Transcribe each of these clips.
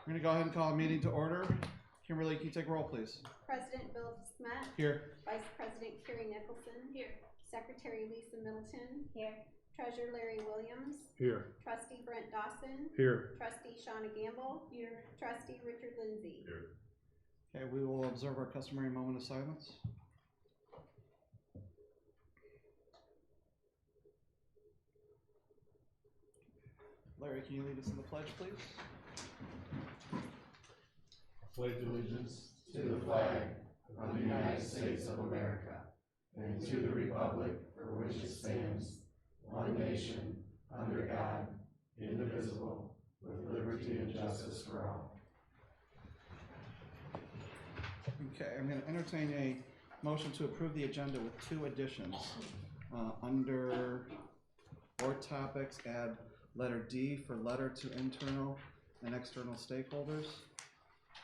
We're gonna go ahead and call a meeting to order. Kimberly, can you take a roll, please? President Bill Smet. Here. Vice President Carrie Nicholson. Here. Secretary Lisa Middleton. Here. Treasurer Larry Williams. Here. Trustee Brent Dawson. Here. Trustee Shauna Gamble. Here. Trustee Richard Lindsay. Here. Okay, we will observe our customary moment of silence. Larry, can you lead us in the pledge, please? Pledge allegiance to the flag of the United States of America and to the republic for which it stands, one nation, under God, indivisible, with liberty and justice for all. Okay, I'm going to entertain a motion to approve the agenda with two additions. Under board topics, add letter D for letter to internal and external stakeholders,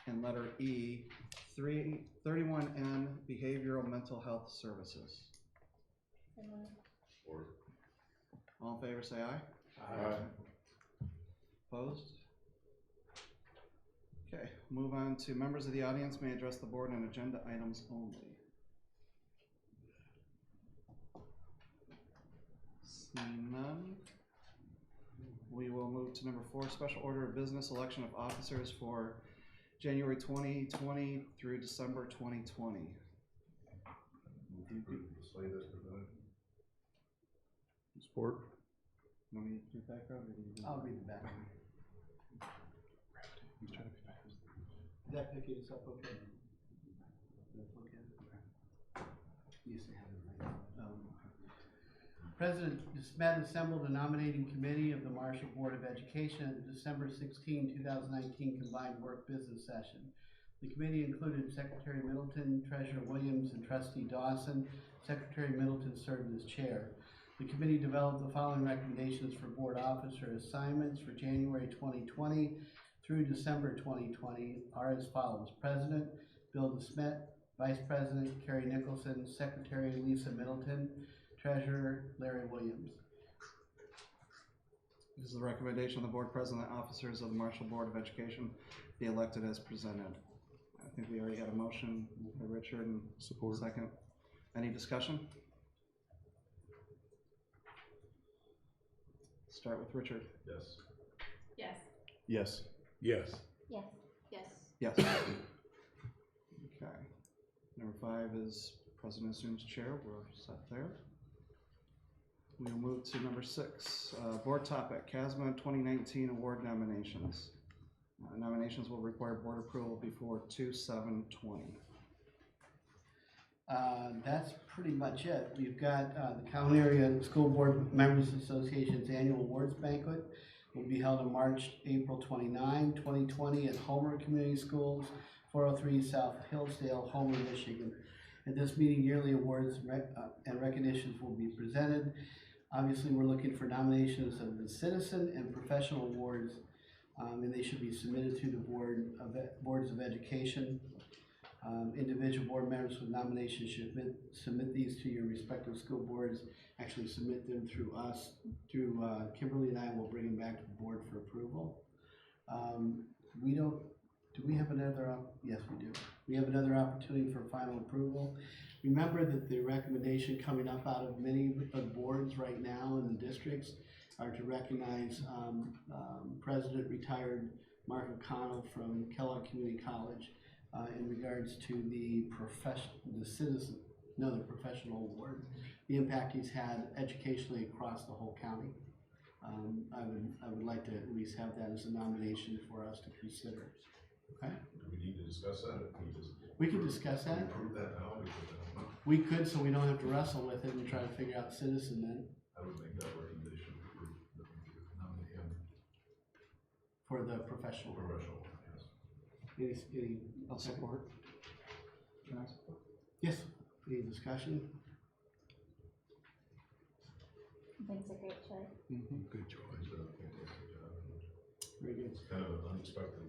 and letter E, 31N, behavioral mental health services. All in favor, say aye. Aye. Opposed? Okay, move on to members of the audience may address the board on agenda items only. Seeing none, we will move to number 4, special order of business, election of officers for January 2020 through December 2020. Support. You want me to do background or do you? I'll read the background. He's trying to be fast. Is that picking us up okay? That's okay. Used to have it right. President Smet assembled a nominating committee of the Marshall Board of Education at the December 16, 2019 combined work business session. The committee included Secretary Middleton, Treasurer Williams, and Trustee Dawson. Secretary Middleton served as chair. The committee developed the following recommendations for board officer assignments for January 2020 through December 2020 are as follows. President, Bill Smet. Vice President, Carrie Nicholson. Secretary, Lisa Middleton. Treasurer, Larry Williams. This is the recommendation of the board president and officers of the Marshall Board of Education be elected as presented. I think we already had a motion by Richard and Support. Second. Any discussion? Start with Richard. Yes. Yes. Yes. Yes. Yes. Yes. Yes. Okay. Number 5 is president assumes chair. We're set there. We'll move to number 6, board topic, CASMA 2019 award nominations. Nominations will require board approval before 2/7/20. That's pretty much it. We've got the County Area School Board Members Association's annual awards banquet will be held on April 29, 2020 at Homer Community Schools, 403 South Hillsdale, Homer, Michigan. At this meeting, yearly awards and recognitions will be presented. Obviously, we're looking for nominations of the citizen and professional awards, and they should be submitted to the boards of education. Individual board members with nominations should submit these to your respective school boards. Actually, submit them through us, through Kimberly and I will bring them back to the board for approval. Do we have another? Yes, we do. We have another opportunity for final approval. Remember that the recommendation coming up out of many of the boards right now in the districts are to recognize President retired Mark O'Connell from Kellogg Community College in regards to the professional award, the impact he's had educationally across the whole county. I would like to at least have that as a nomination for us to consider. Okay. Do we need to discuss that? We could discuss that. Approve that now. We could, so we don't have to wrestle with it and try to figure out citizen then. I would make that recommendation for nominate him. For the professional. Yes. Any I'll support. Can I support? Yes. Any discussion? I think it's a great choice. Good choice. He's done a fantastic job. Very good. It's kind of unexpected.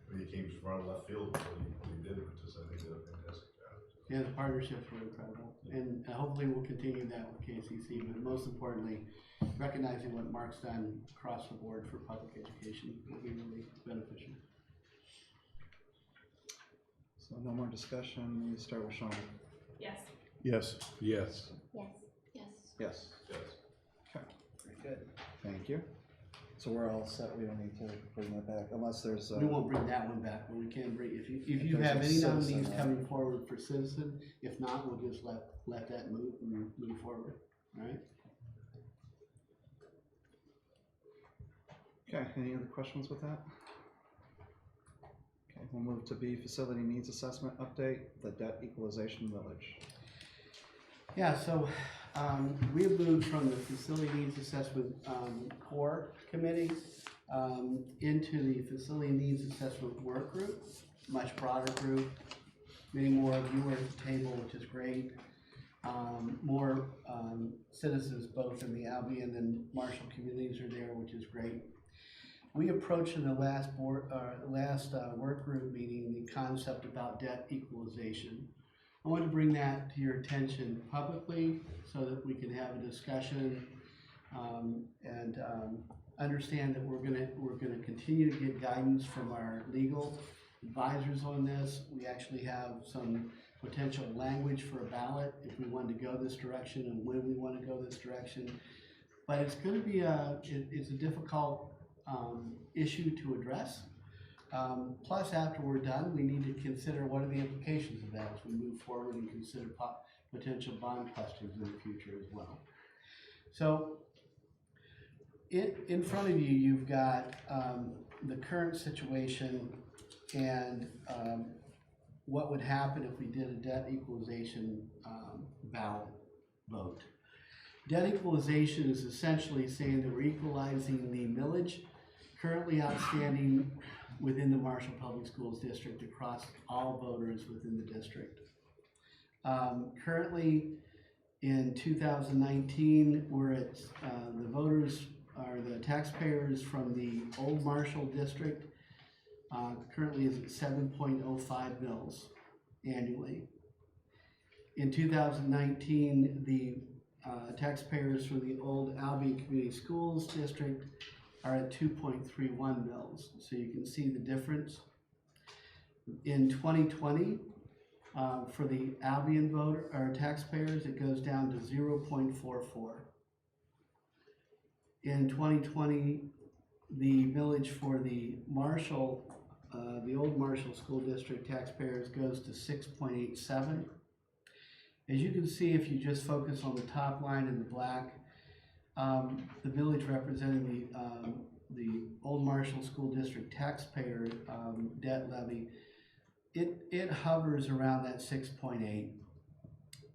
I mean, he came from out of left field when he did it, but just I think he did a fantastic job. Yeah, the partnerships were incredible, and hopefully we'll continue that with KCC, but most importantly, recognizing what Mark's done across the board for public education will be really beneficial. So no more discussion, we start with Sean. Yes. Yes. Yes. Yes. Yes. Yes. Yes. Very good. Thank you. So we're all set, we don't need to bring that back, unless there's, We won't bring that one back, but we can bring, if you there's have a any citizen, nominees right? coming forward for citizen, if not, we'll just let that move forward, all right? okay, any other questions with that? Okay, we'll move to B, facility needs assessment update, the debt equalization village. Yeah, so, we have moved from the facility needs assessment, core committee, into the facility needs assessment work group, much broader group. Many more of you are at the table, which is great. More, citizens both in the Albion and Marshall communities are there, which is great. We approached in the last work group meeting, the concept about debt equalization. I want to bring that to your attention publicly so that we can have a discussion and understand that we're gonna continue to get guidance from our legal advisors on this. We actually have some potential language for a ballot if we wanted to go this direction and when we want to go this direction. But it's going to be it's a difficult issue to address. Plus, after we're done, we need to consider what are the implications of that as we move forward and consider potential bond questions in the future as well. So, in front of you, you've got the current situation and what would happen if we did a debt equalization ballot vote. Debt equalization is essentially saying that we're equalizing the millage currently outstanding within the Marshall Public Schools District across all voters within the district. Currently, in 2019, we're at the voters are the taxpayers from the old Marshall District. Currently is at 7.05 mils annually. In 2019, the taxpayers from the old Albion Community Schools District are at 2.31 mils. So you can see the difference. In 2020, for the Albion voter or taxpayers, it goes down to 0.44. In 2020, the millage for the Marshall, the old Marshall School District taxpayers goes to 6.87. As you can see, if you just focus on the top line in the black, the millage representing the old Marshall School District taxpayer debt levy, it hovers around that 6.8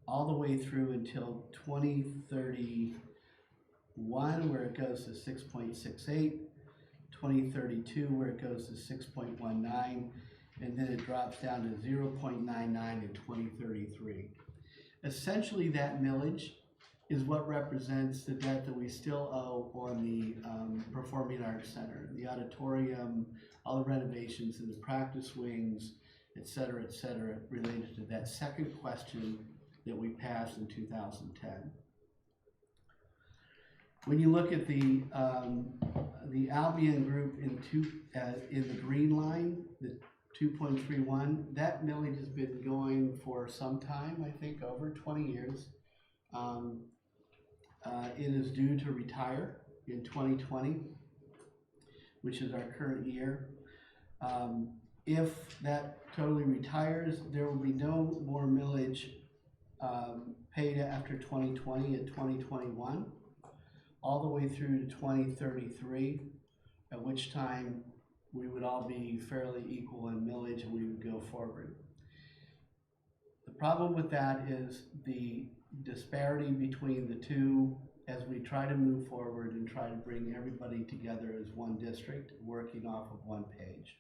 all the way through until 2031, where it goes to 6.68, 2032, where it goes to 6.19, and then it drops down to 0.99 in 2033. Essentially, that millage is what represents the debt that we still owe on the Performing Arts Center, the auditorium, all the renovations in the practice wings, et cetera, related to that second question that we passed in 2010. When you look at the Albion group in the green line, the 2.31, that millage has been going for some time, I think over 20 years. It is due to retire in 2020, which is our current year. If that totally retires, there will be no more millage paid after 2020 and 2021, all the way through to 2033, at which time we would all be fairly equal in millage and we would go forward. The problem with that is the disparity between the two as we try to move forward and try to bring everybody together as one district, working off of one page.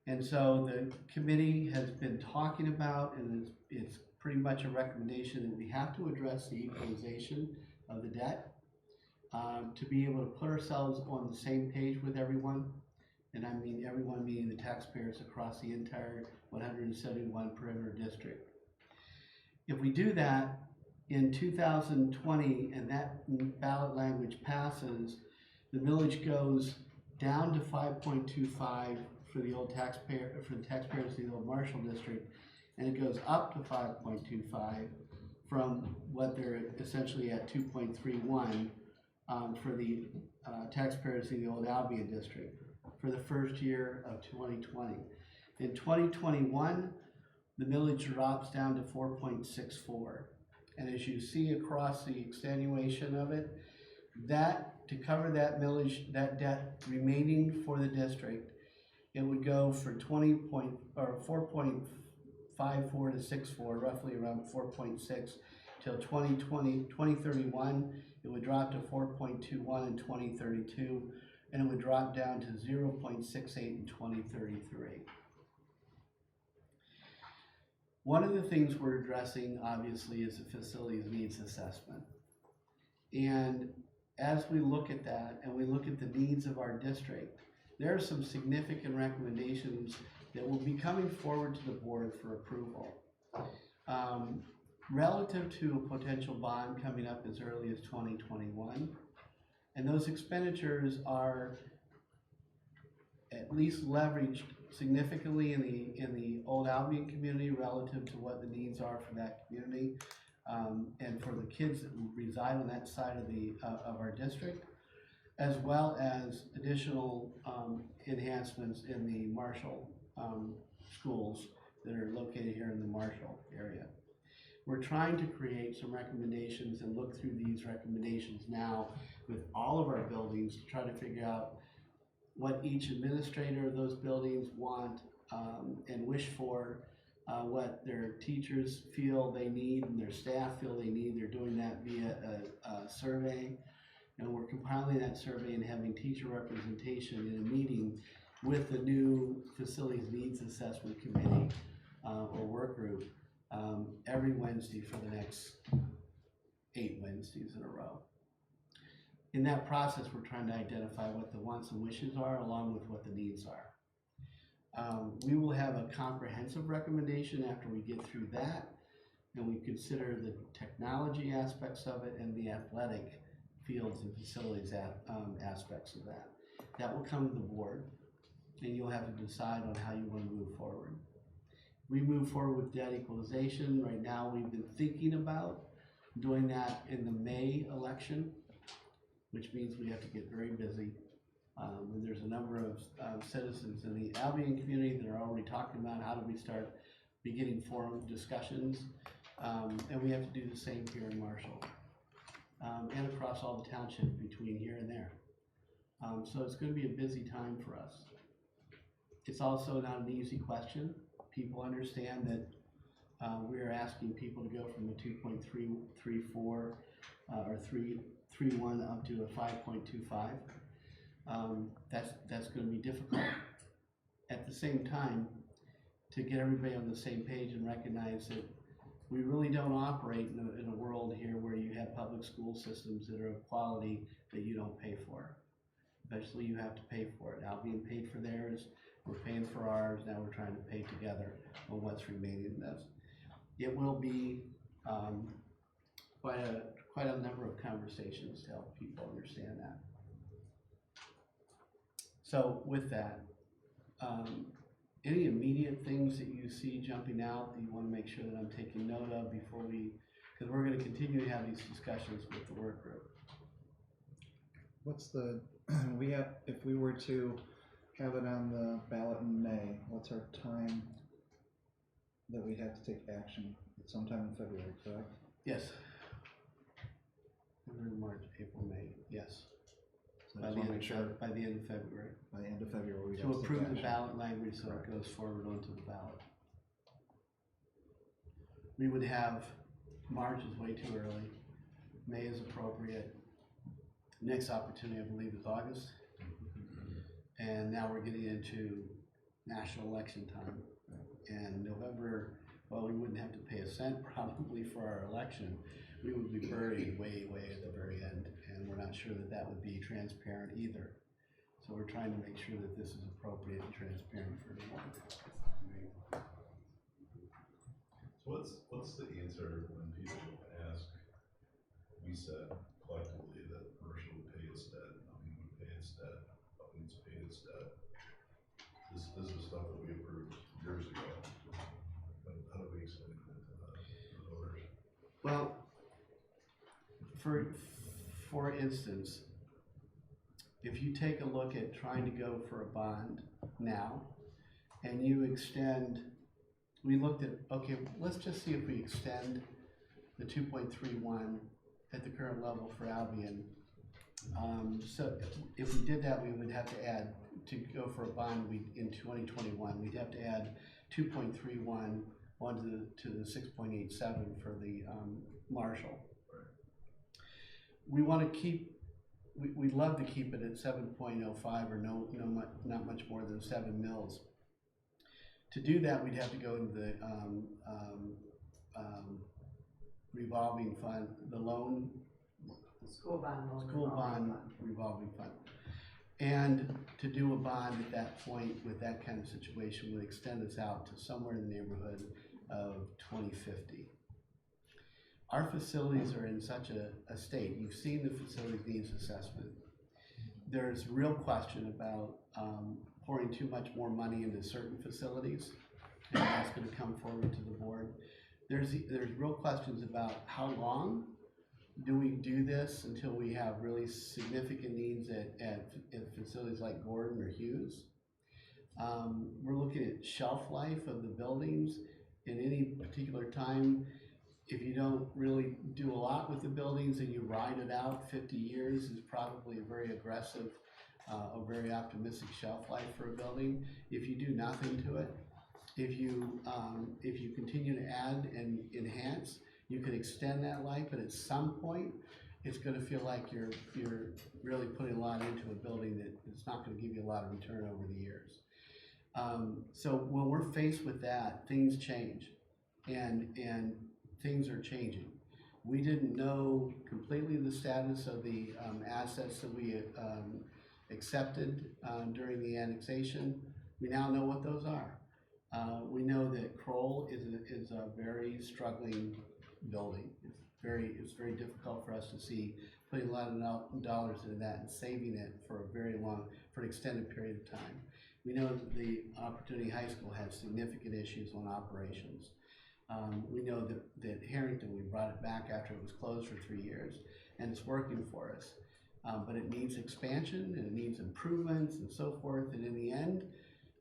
And so the committee has been talking about, and it's pretty much a recommendation that we have to address the equalization of the debt to be able to put ourselves on the same page with everyone. And I mean everyone meaning the taxpayers across the entire 171 perimeter district. If we do that in 2020 and that ballot language passes, the millage goes down to 5.25 for the old taxpayers of the old Marshall District, and it goes up to 5.25 from what they're essentially at 2.31 for the taxpayers in the old Albion District for the first year of 2020. In 2021, the millage drops down to 4.64. And as you see across the extenuation of it, that to cover that millage, that debt remaining for the district, it would go for 4.54 to 64, roughly around 4.6 till 2031. It would drop to 4.21 in 2032, and it would drop down to 0.68 in 2033. One of the things we're addressing, obviously, is the facilities needs assessment. And as we look at that and we look at the needs of our district, there are some significant recommendations that will be coming forward to the board for approval. Relative to a potential bond coming up as early as 2021. And those expenditures are at least leveraged significantly in the old Albion community relative to what the needs are for that community, and for the kids that reside on that side of our district, as well as additional enhancements in the Marshall schools that are located here in the Marshall area. We're trying to create some recommendations and look through these recommendations now with all of our buildings to try to figure out what each administrator of those buildings want and wish for, what their teachers feel they need and their staff feel they need. They're doing that via a survey, and we're compiling that survey and having teacher representation in a meeting with the new Facilities Needs Assessment Committee or work group every Wednesday for the next 8 Wednesdays in a row. In that process, we're trying to identify what the wants and wishes are along with what the needs are. We will have a comprehensive recommendation after we get through that, and we consider the technology aspects of it and the athletic fields and facilities aspects of that. That will come to the board, and you'll have to decide on how you want to move forward. We move forward with debt equalization. Right now, we've been thinking about doing that in the May election, which means we have to get very busy. And there's a number of citizens in the Albion community that are already talking about how do we start beginning forum discussions. And we have to do the same here in Marshall and across all the townships between here and there. So it's going to be a busy time for us. It's also not an easy question. People understand that we are asking people to go from a 2.34 or 3.31 up to a 5.25. That's going to be difficult. At the same time, to get everybody on the same page and recognize that we really don't operate in a world here where you have public school systems that are of quality that you don't pay for. Eventually you have to pay for it. Albion paid for theirs, we're paying for ours, now we're trying to pay together on what's remaining in this. It will be quite a number of conversations to help people understand that. So with that, any immediate things that you see jumping out that you want to make sure that I'm taking note of before because we're going to continue to have these discussions with the work group. What's the, if we were to have it on the ballot in May, what's our time that we have to take action? It's sometime in February, correct? Yes. February, March, April, May, yes. So By the end of February. By the end of February, we to have to approve take the action. ballot language so it goes forward onto the ballot. We would have, March is way too early, May is appropriate. Next opportunity, I believe, is August. And now we're getting into national election time. And November, well, we wouldn't have to pay a cent probably for our election. We would be buried way, way at the very end. And we're not sure that that would be transparent either. So we're trying to make sure that this is appropriate and transparent for everyone. So What's the answer when people ask, we said collectively that commercial would pay its debt, Nutley would pay its debt, Nutley's paid its debt. This is stuff that we approved years ago. How do we explain that to the voters? Well, for instance, if you take a look at trying to go for a bond now, and you extend, we looked at, okay, let's just see if we extend the 2.31 at the current level for Albion. So if we did that, we would have to add, to go for a bond in 2021, we'd have to add 2.31 onto to the 6.87 for the Marshall. We want to keep, we'd love to keep it at 7.05 or not much more than 7 mils. To do that, we'd have to go into the revolving fund, the loan. School bond loan. School bond revolving fund. And to do a bond at that point with that kind of situation would extend us out to somewhere in the neighborhood of 2050. Our facilities are in such a state. You've seen the facilities needs assessment. There's real question about pouring too much more money into certain facilities, and that's going to come forward to the board. There's real questions about how long do we do this until we have really significant needs at facilities like Gordon or Hughes. We're looking at shelf life of the buildings. In any particular time, if you don't really do a lot with the buildings and you ride it out, 50 years is probably a very aggressive, a very optimistic shelf life for a building. If you do nothing to it, if you continue to add and enhance, you can extend that life, but at some point, it's going to feel like you're really putting a lot into a building that it's not going to give you a lot of return over the years. So when we're faced with that, things change, and things are changing. We didn't know completely the status of the assets that we accepted during the annexation. We now know what those are. We know that Kroll is a very struggling building. It's very difficult for us to see putting a lot of dollars into that and saving it for an extended period of time. We know that the Opportunity High School has significant issues on operations. We know that Harrington, we brought it back after it was closed for 3 years, and it's working for us. But it needs expansion, and it needs improvements and so forth, and in the end,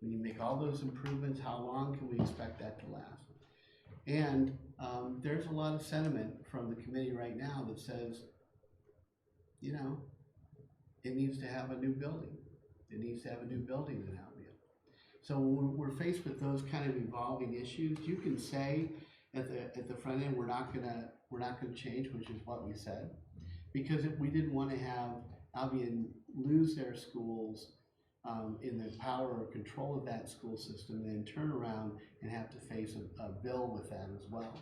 when you make all those improvements, how long can we expect that to last? And there's a lot of sentiment from the committee right now that says, you know, it needs to have a new building. It needs to have a new building in Albion. So when we're faced with those kind of evolving issues, you can say at the front end, we're not gonna change, which is what we said, because if we didn't want to have Albion lose their schools in the power or control of that school system, and then turn around and have to face a bill with that as well.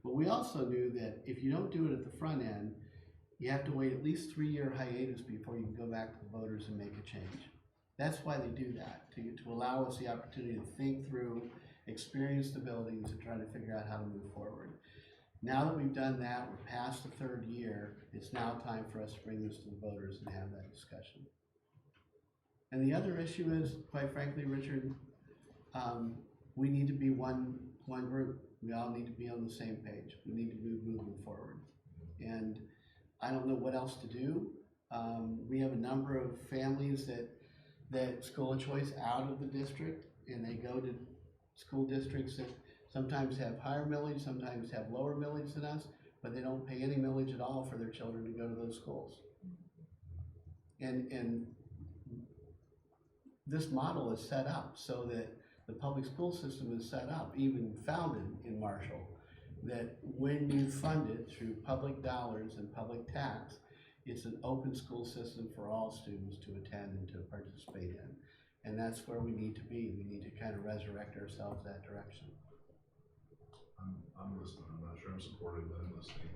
But we also knew that if you don't do it at the front end, you have to wait at least 3-year hiatus before you can go back to the voters and make a change. That's why they do that, to allow us the opportunity to think through, experience the buildings, and try to figure out how to move forward. Now that we've done that, we're past the 3rd year, it's now time for us to bring this to the voters and have that discussion. And the other issue is, quite frankly, Richard, we need to be one group. We all need to be on the same page. We need to be moving forward. And I don't know what else to do. We have a number of families that school of choice out of the district, and they go to school districts that sometimes have higher millage, sometimes have lower millage than us, but they don't pay any millage at all for their children to go to those schools. And this model is set up so that the public school system is set up, even founded in Marshall, that when you fund it through public dollars and public tax, it's an open school system for all students to attend and to participate in. And that's where we need to be. We need to kind of resurrect ourselves that direction. I'm listening. I'm not sure I'm supportive, but I'm listening.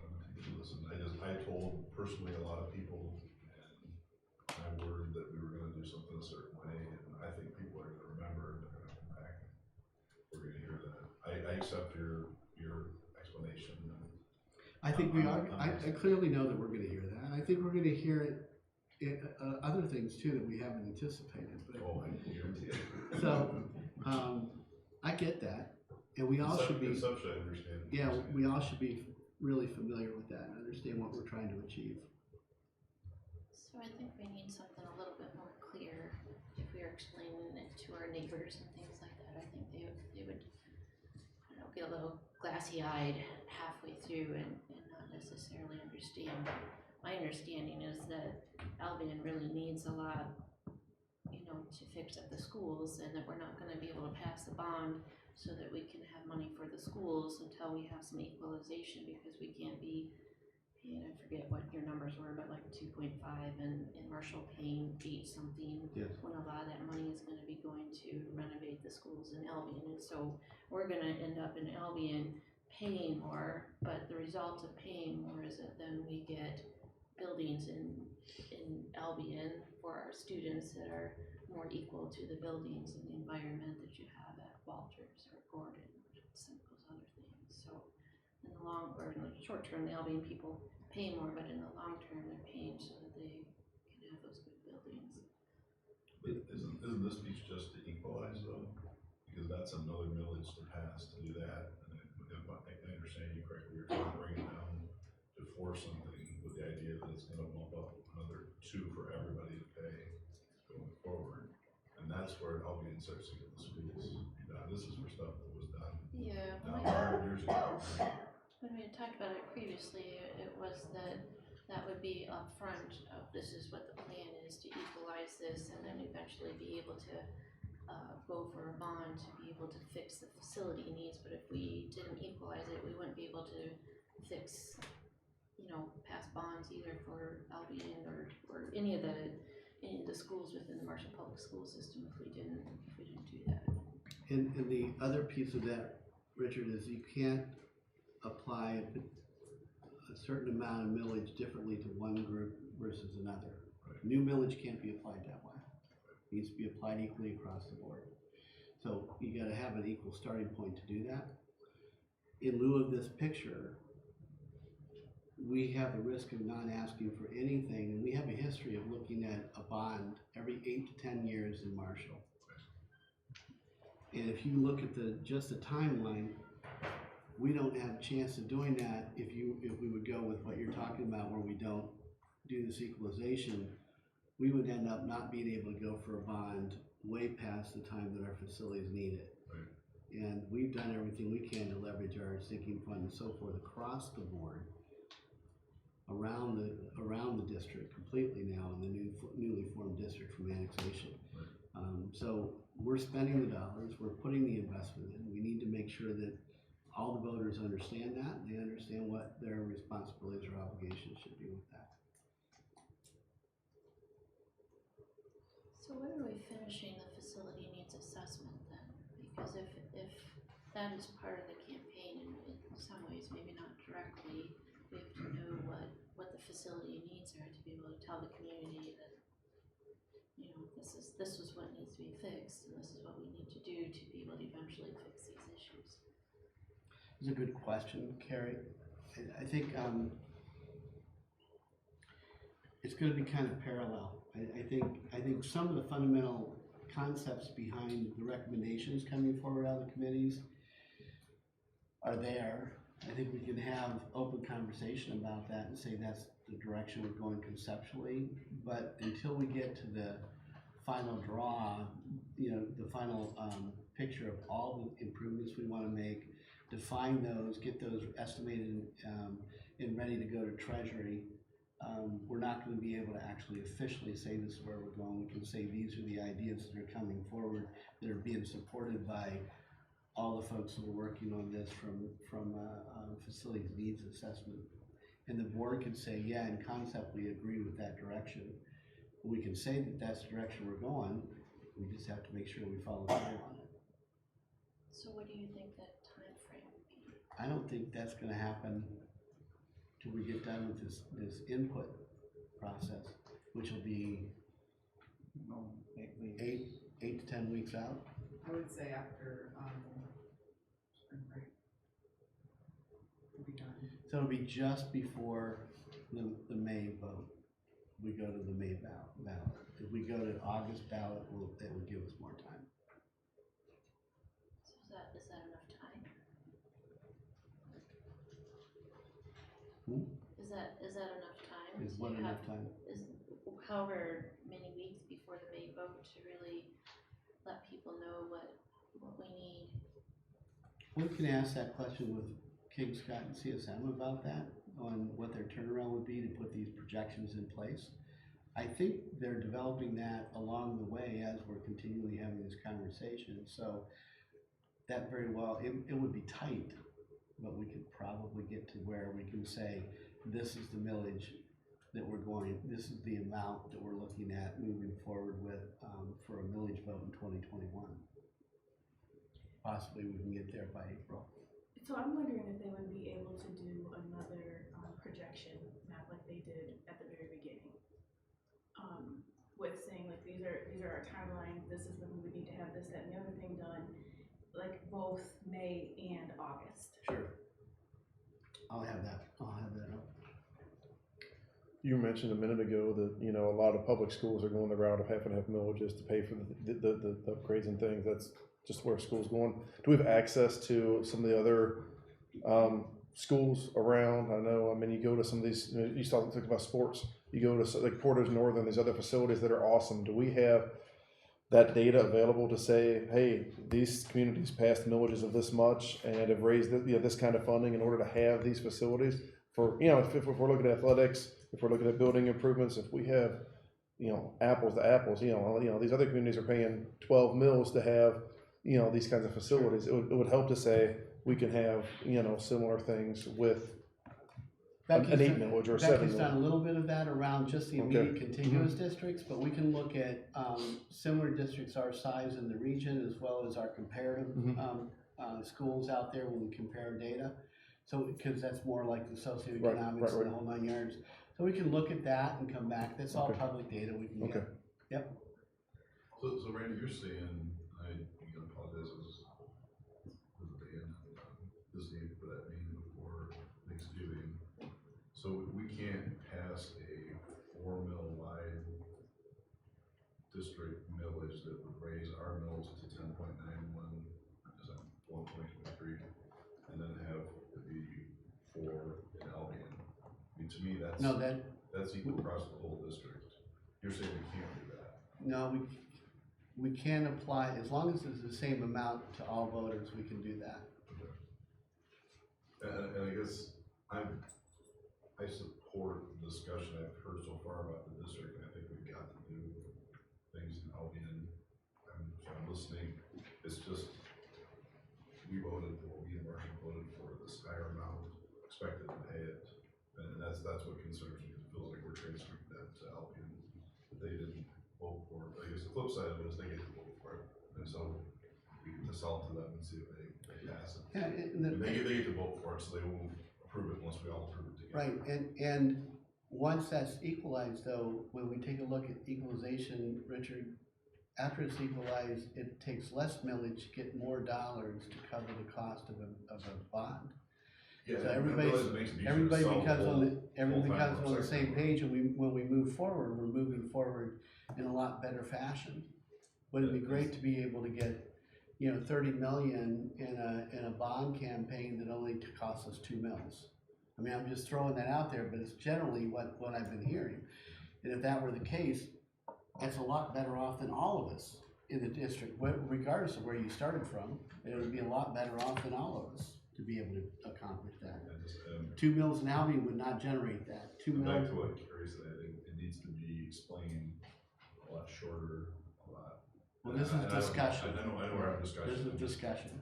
I told personally a lot of people, and my word that we were going to do something a certain way, and I think people are going to remember and they're going to come back. We're going to hear that. I accept your I think we are, I clearly know that we're gonna hear that. I think we're gonna hear it, other things too that we haven't anticipated, but. Oh, I guarantee it. So, I get that, and we all should be, Conceptually, I understand. yeah, we all should be really familiar with that and understand what we're trying to achieve. So I think we need something a little bit more clear if we are explaining it to our neighbors and things like that. I think they would, I don't know, get a little glassy-eyed halfway through and not necessarily understand. My understanding is that Albion really needs a lot, you know, to fix up the schools, and that we're not gonna be able to pass the bond so that we can have money for the schools until we have some equalization, because we can't be paying, I forget what your numbers were, but like 2.5 and Marshall paying 8 something. Yes. When a lot of that money is gonna be going to renovate the schools in Albion, and so we're gonna end up in Albion paying more, but the result of paying more is that then we get buildings in Albion for our students that are more equal to the buildings and the environment that you have at Walters or Gordon or some of those other things. So in the long, or in the short term, the Albion people pay more, but in the long term, they're paying so that they can have those good buildings. But isn't this piece just to equalize though? Because that's another millage to pass to do that. And if I understand you correctly, you're trying to bring it down to 4 something with the idea that it's gonna bump up another 2 for everybody to pay going forward. And that's where Albion starts to get the schools. Now, this is for stuff that was done Yeah, now 100 years ago. when we had talked about it previously, it was that would be upfront of this is what the plan is to equalize this, and then eventually be able to go for a bond to be able to fix the facility needs. But if we didn't equalize it, we wouldn't be able to fix, you know, pass bonds either for Albion or any of the schools within the Marshall Public School System if we didn't do that. And the other piece of that, Richard, is you can't apply a certain amount of millage differently to one group versus another. Right. New millage can't be applied that way. It needs to be applied equally across the board. So you gotta have an equal starting point to do that. In lieu of this picture, we have the risk of not asking for anything, and we have a history of looking at a bond every 8 to 10 years in Marshall. And if you look at just the timeline, we don't have a chance of doing that if we would go with what you're talking about, where we don't do this equalization. We would end up not being able to go for a bond way past the time that our facilities need it. Right. And we've done everything we can to leverage our sinking fund and so forth across the board, around the district completely now in the newly formed district from annexation. Right. So we're spending the dollars, we're putting the investment in. We need to make sure that all the voters understand that, and they understand what their responsibilities or obligations should be with that. So when are we finishing the facility needs assessment then? Because if that is part of the campaign in some ways, maybe not directly, we have to know what the facility needs are to be able to tell the community that, you know, this is what needs to be fixed, and this is what we need to do to be able to eventually fix these issues. It's a good question, Carrie. I think it's going to be kind of parallel. I think some of the fundamental concepts behind the recommendations coming forward out of the committees are there. I think we can have open conversation about that and say that's the direction we're going conceptually. But until we get to the final draw, you know, the final picture of all the improvements we want to make, define those, get those estimated and ready to go to Treasury, we're not going to be able to actually officially say this is where we're going. We can say these are the ideas that are coming forward that are being supported by all the folks who are working on this from facilities needs assessment. And the board can say, yeah, in concept, we agree with that direction. We can say that that's the direction we're going. We just have to make sure we follow through on it. So what do you think that time frame would be? I don't think that's going to happen till we get done with this input process, which will be 8 to 10 weeks out. I would say after spring break. We'll be done. So it'll be just before the May vote. We go to the May ballot. If we go to August ballot, that would give us more time. So is that enough time? Is that enough time? Is to what have- enough time? Is however many weeks before the May vote to really let people know what we need. We can ask that question with King Scott and CSM about that, on what their turnaround would be to put these projections in place. I think they're developing that along the way as we're continually having this conversation, so that very well, it would be tight, but we could probably get to where we can say, this is the millage that we're going, this is the amount that we're looking at moving forward with, for a millage vote in 2021. Possibly we can get there by April. So I'm wondering if they would be able to do another projection map like they did at the very beginning. With saying like these are our timelines, this is when we need to have this, that, and the other thing done, like both May and August. Sure. I'll have that up. You mentioned a minute ago that, you know, a lot of public schools are going the route of having to have millages to pay for the upgrades and things. That's just where school's going. Do we have access to some of the other schools around? I know, I mean, you go to some of these, you talk about sports, you go to like Porter's Northern, these other facilities that are awesome. Do we have that data available to say, hey, these communities passed millages of this much and have raised this kind of funding in order to have these facilities? For, you know, if we're looking at athletics, if we're looking at building improvements, if we have, you know, apples to apples, you know, these other communities are paying 12 mils to have, you know, these kinds of facilities. It would help to say we can have, you know, similar things with an 8 millage or a 7 Becky's done a millage. little bit of that around just the Okay. immediate contiguous districts, but we can look at similar districts our size in the region, as well as our comparative schools out there when we compare data. So, because that's more like the socioeconomics and the whole 9 yards. So we can look at that and come back. That's all Okay. public data we can get. Okay. Yep. So Randy, you're saying, I apologize, I was listening for that meeting before Thanksgiving. So we can't pass a 4 mil wide district millage that would raise our mills to 10.91, is that 1.23, and then have it be 4 in Albion. I mean, to me, that's equal across the whole district. You're saying we can't do that? No, we can apply, as long as it's the same amount to all voters, we can do that. Okay. And I guess I support the discussion I've heard so far about the district, and I think we've got to do things in Albion. So I'm listening. It's just, we voted, well, me and Marshall voted for this higher amount, expected to pay it. And that's what concerns me. It feels like we're transferring that to Albion, but they didn't vote for it. I guess the flip side of it is they get to vote for it. And so we can assault to them and see if they pass it. Yeah, And they get to vote for it, so they won't approve it unless we all approve it together. right, and once that's equalized though, when we take a look at equalization, Richard, after it's equalized, it takes less millage to get more dollars to cover the cost of a bond. Yeah, So I realize it makes it easier to everybody sell becomes full-time on the same website. page, and when we move forward, we're moving forward in a lot better fashion. Wouldn't it be great to be able to get, 30 million in a bond campaign that only costs us 2 mils? I mean, I'm just throwing that out there, but it's generally what I've been hearing. And if that were the case, that's a lot better off than all of us in the district, regardless of where you started from. It would be a lot better off than all of us to be able to accomplish that. 2 mils in Albion would not generate that. 2 Back mils. to what Carrie said, I think it needs to be explained a lot shorter, a lot. Well, this is discussion. I know we're having discussion. This is discussion.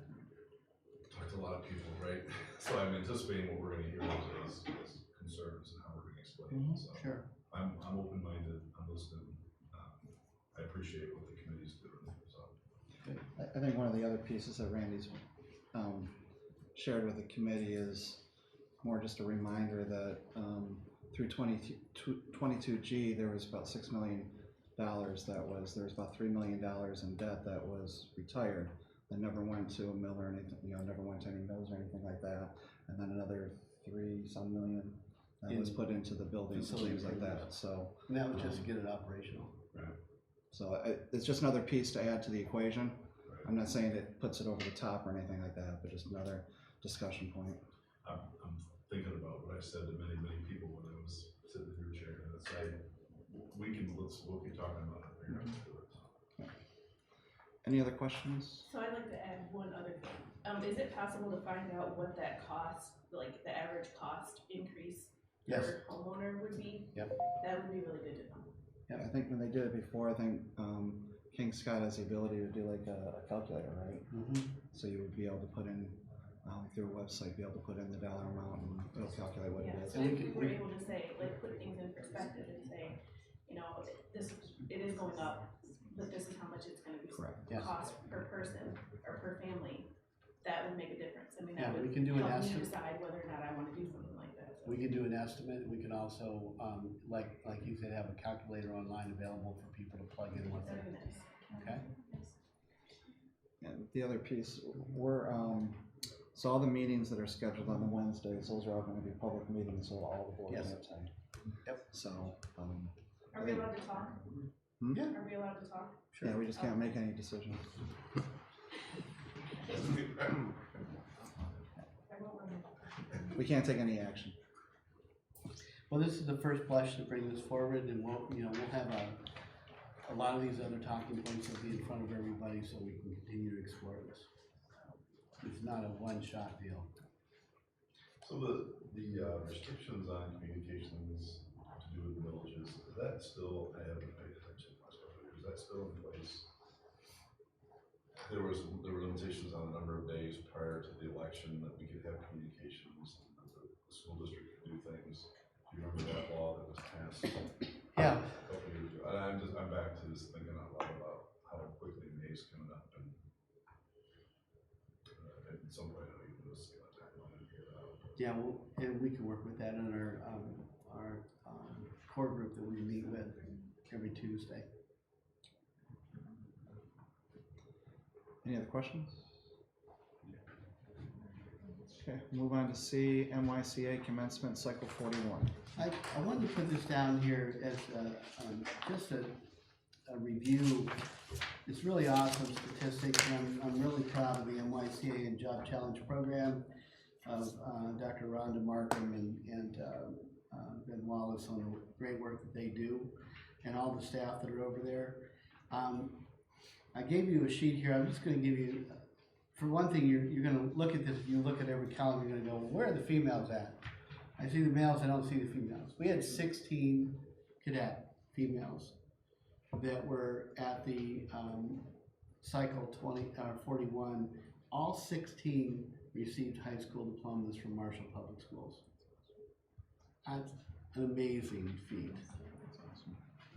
Talked to a lot of people, right? So I'm anticipating what we're gonna hear as concerns and how we're gonna explain it, so. Sure. I'm open-minded, I'm listening, I appreciate what the committee's doing, so. I think one of the other pieces that Randy's shared with the committee is more just a reminder that through 22G, there was about $6 million there was about $3 million in debt that was retired, that never went to a mill or anything, never went to any mills or anything like that, and then another 3-some million that was put into the buildings and things like that, so. And that was just to get it operational. So it's just another piece to add to the equation. I'm not saying it puts it over the top or anything like that, but just another discussion point. I'm thinking about what I said to many, many people when I was sitting in your chair, and it's like, we'll keep talking about it, figure out how to do it. Any other questions? So I'd like to add one other thing. Is it possible to find out what that cost, like the average cost increase Yes. per homeowner would be? Yep. That would be really good to know. Yeah, I think when they did it before, I think King Scott has the ability to do like a calculator, right? So you would be able to put in, through a website, be able to put in the dollar amount and it'll calculate what it Yeah, is. so if we were able to say, like, put things in perspective and say, you know, it is going up, but this is how much it's gonna be Correct. Yes. cost per person or per family, that would make a difference. I mean, Yeah, that we would can do an help me estimate. decide whether or not I wanna do something like that. So. We can do an estimate. We can also, like you said, have a calculator online available for people to plug in what That'd they're, be nice. okay? And the other piece, so all the meetings that are scheduled on the Wednesdays, those are all gonna be public meetings, so all the boards Yes. attend. Yep. So, Are we allowed to talk? Yeah. Are we allowed to talk? yeah, we just can't make any decisions. I won't remember. We can't take any action. Well, this is the first blush to bring this forward, and we'll have a lot of these other talking points will be in front of everybody, so we can continue to explore this. It's not a one-shot deal. So the restrictions on communications to do with the villages, is that still, I haven't paid attention last couple of years, is that still in place? There were limitations on the number of days prior to the election that we could have communications, and that the school district could do things. Do you remember that law that was passed a Yeah. couple of years ago? I'm back to this thinking out loud about how quickly May's coming up, and at some point I need to see what timeline and figure it out. Yeah, well, and we can work with that on our core group that we meet with every Tuesday. Any other questions? Okay, move on to C, MYCA commencement cycle 41. I wanted to put this down here as just a review. It's really awesome statistics, and I'm really proud of the MYCA and Job Challenge program of Dr. Rhonda Markham and Ben Wallace on the great work that they do, and all the staff that are over there. I gave you a sheet here. I'm just going to give you, for one thing, you're going to look at this. If you look at every column, you're going to go, where are the females at? I see the males, I don't see the females. We had 16 cadet females that were at the cycle 41. All 16 received high school diplomas from Marshall Public Schools. That's an amazing feat.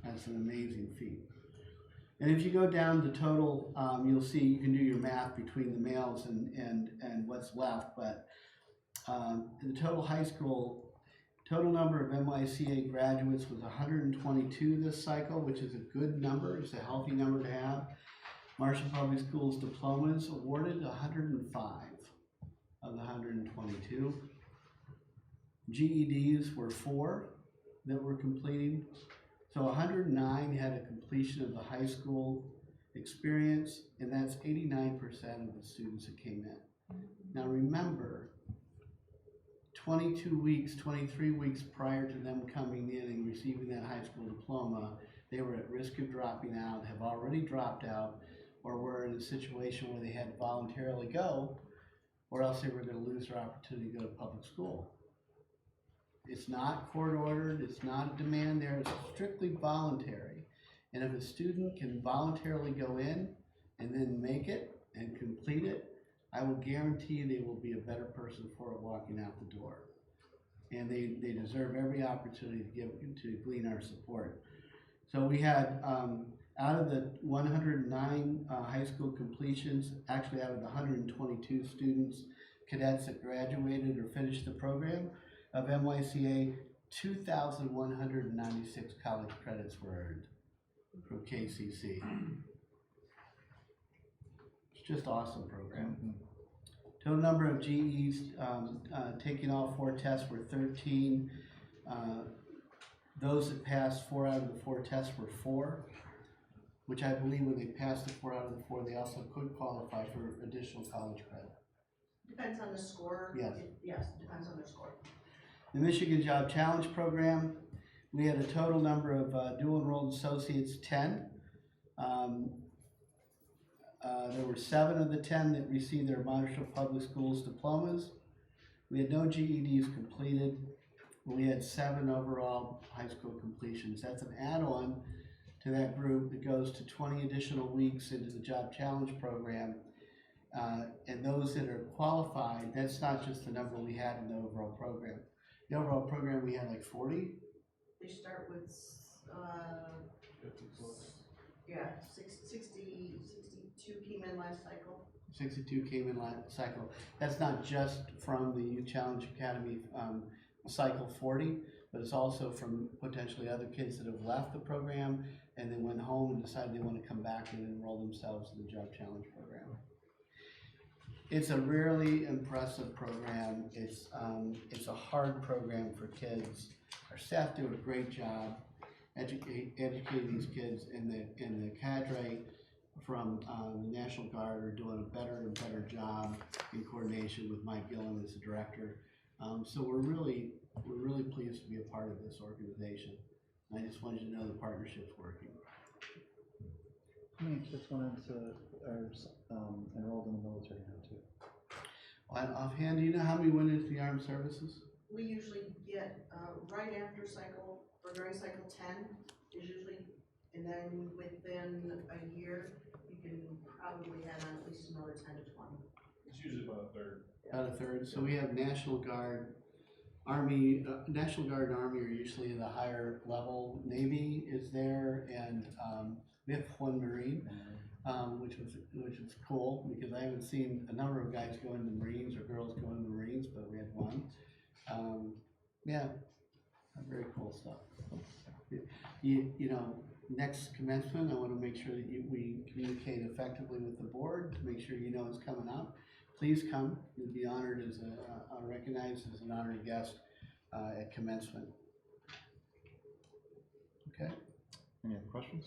That's an amazing feat. And if you go down the total, you'll see, you can do your math between the males and what's left, but the total high school, total number of MYCA graduates was 122 this cycle, which is a good number. It's a healthy number to have. Marshall Public Schools diplomas awarded 105 of the 122. GEDs were 4 that were completing. So 109 had a completion of the high school experience, and that's 89% of the students that came in. Now remember, 22 weeks, 23 weeks prior to them coming in and receiving that high school diploma, they were at risk of dropping out, have already dropped out, or were in a situation where they had to voluntarily go, or else they were going to lose their opportunity to go to public school. It's not court ordered, it's not a demand there, it's strictly voluntary. And if a student can voluntarily go in and then make it and complete it, I will guarantee they will be a better person for it walking out the door. And they deserve every opportunity to glean our support. So we had, out of the 109 high school completions, actually out of the 122 students, cadets that graduated or finished the program of MYCA, 2,196 college credits were earned from KCC. It's just awesome program. Total number of GEs taking all 4 tests were 13. Those that passed 4 out of the 4 tests were 4, which I believe when they passed the 4 out of the 4, they also could qualify for additional college credit. Depends on the score. Yes. Yes, depends on their score. The Michigan Job Challenge Program, we had a total number of dual enrolled associates, 10. There were 7 of the 10 that received their Marshall Public Schools diplomas. We had no GEDs completed. We had 7 overall high school completions. That's an add-on to that group that goes to 20 additional weeks into the Job Challenge Program. And those that are qualified, that's not just the number we had in the overall program. The overall program, we had like 40. They start with, 62 came in last cycle. 62 came in last cycle. That's not just from the Youth Challenge Academy cycle 40, but it's also from potentially other kids that have left the program and then went home and decided they want to come back and enroll themselves in the Job Challenge Program. It's a really impressive program. It's a hard program for kids. Our staff do a great job educating these kids, and the cadre from the National Guard are doing a better and better job in coordination with Mike Gillen as the director. So we're really pleased to be a part of this organization. And I just wanted you to know the partnership's working. How many kids went into, are enrolled in the military now too? Offhand, do you know how many went into the armed services? We usually get, right after cycle, or during cycle 10 is usually, and then within a year, you can probably add on at least another 10 to 20. It's usually about a third. About a third. So we have National Guard, Army, National Guard and Army are usually the higher level. Navy is there, and we have 1 Marine, which was cool because I haven't seen a number of guys go into the Marines or girls go into the Marines, but we had 1. Yeah, very cool stuff. You know, next commencement, I want to make sure that we communicate effectively with the board to make sure you know it's coming up. Please come. You'll be honored as recognized as an honored guest at commencement. Okay. Any other questions?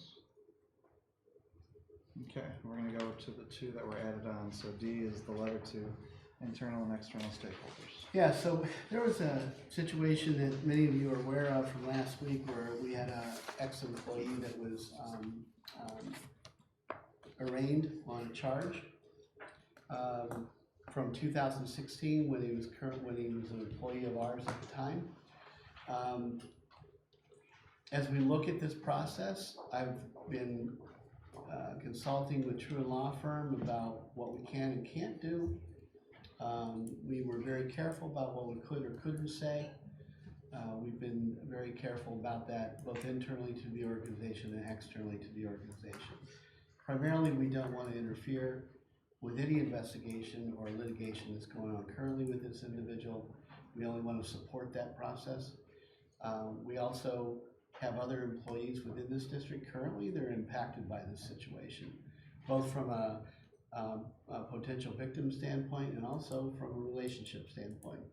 Okay, we're going to go to the 2 that were added on. So D is the letter to internal and external stakeholders. Yeah, so there was a situation that many of you are aware of from last week where we had an ex-employee that was arraigned on a charge from 2016 when he was an employee of ours at the time. As we look at this process, I've been consulting with Truett Law Firm about what we can and can't do. We were very careful about what we could or couldn't say. We've been very careful about that, both internally to the organization and externally to the organization. Primarily, we don't want to interfere with any investigation or litigation that's going on currently with this individual. We only want to support that process. We also have other employees within this district currently that are impacted by this situation, both from a potential victim standpoint and also from a relationship standpoint.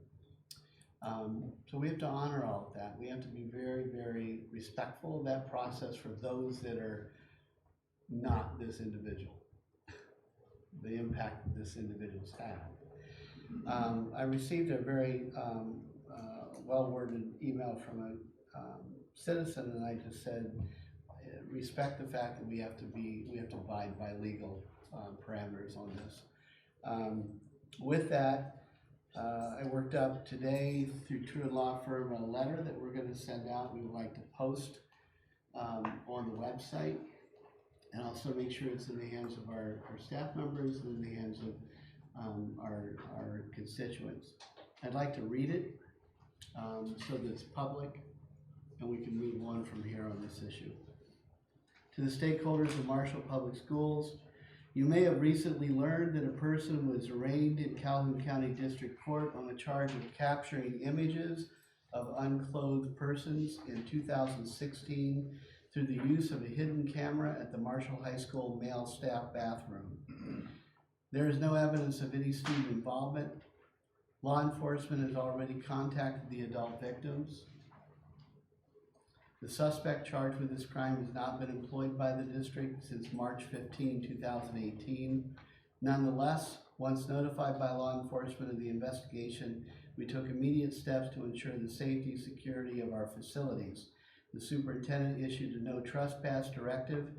So we have to honor all of that. We have to be very, very respectful of that process for those that are not this individual, the impact that this individual's had. I received a very well-worded email from a citizen, and I just said, respect the fact that we have to abide by legal parameters on this. With that, I worked up today through Truett Law Firm a letter that we're going to send out. We would like to post on the website and also make sure it's in the hands of our staff members and in the hands of our constituents. I'd like to read it so that it's public and we can move on from here on this issue. To the stakeholders of Marshall Public Schools, you may have recently learned that a person was arraigned in Calhoun County District Court on a charge of capturing images of unclothed persons in 2016 through the use of a hidden camera at the Marshall High School male staff bathroom. There is no evidence of any student involvement. Law enforcement has already contacted the adult victims. The suspect charged with this crime has not been employed by the district since March 15, 2018. Nonetheless, once notified by law enforcement of the investigation, we took immediate steps to ensure the safety and security of our facilities. The superintendent issued a no trespass directive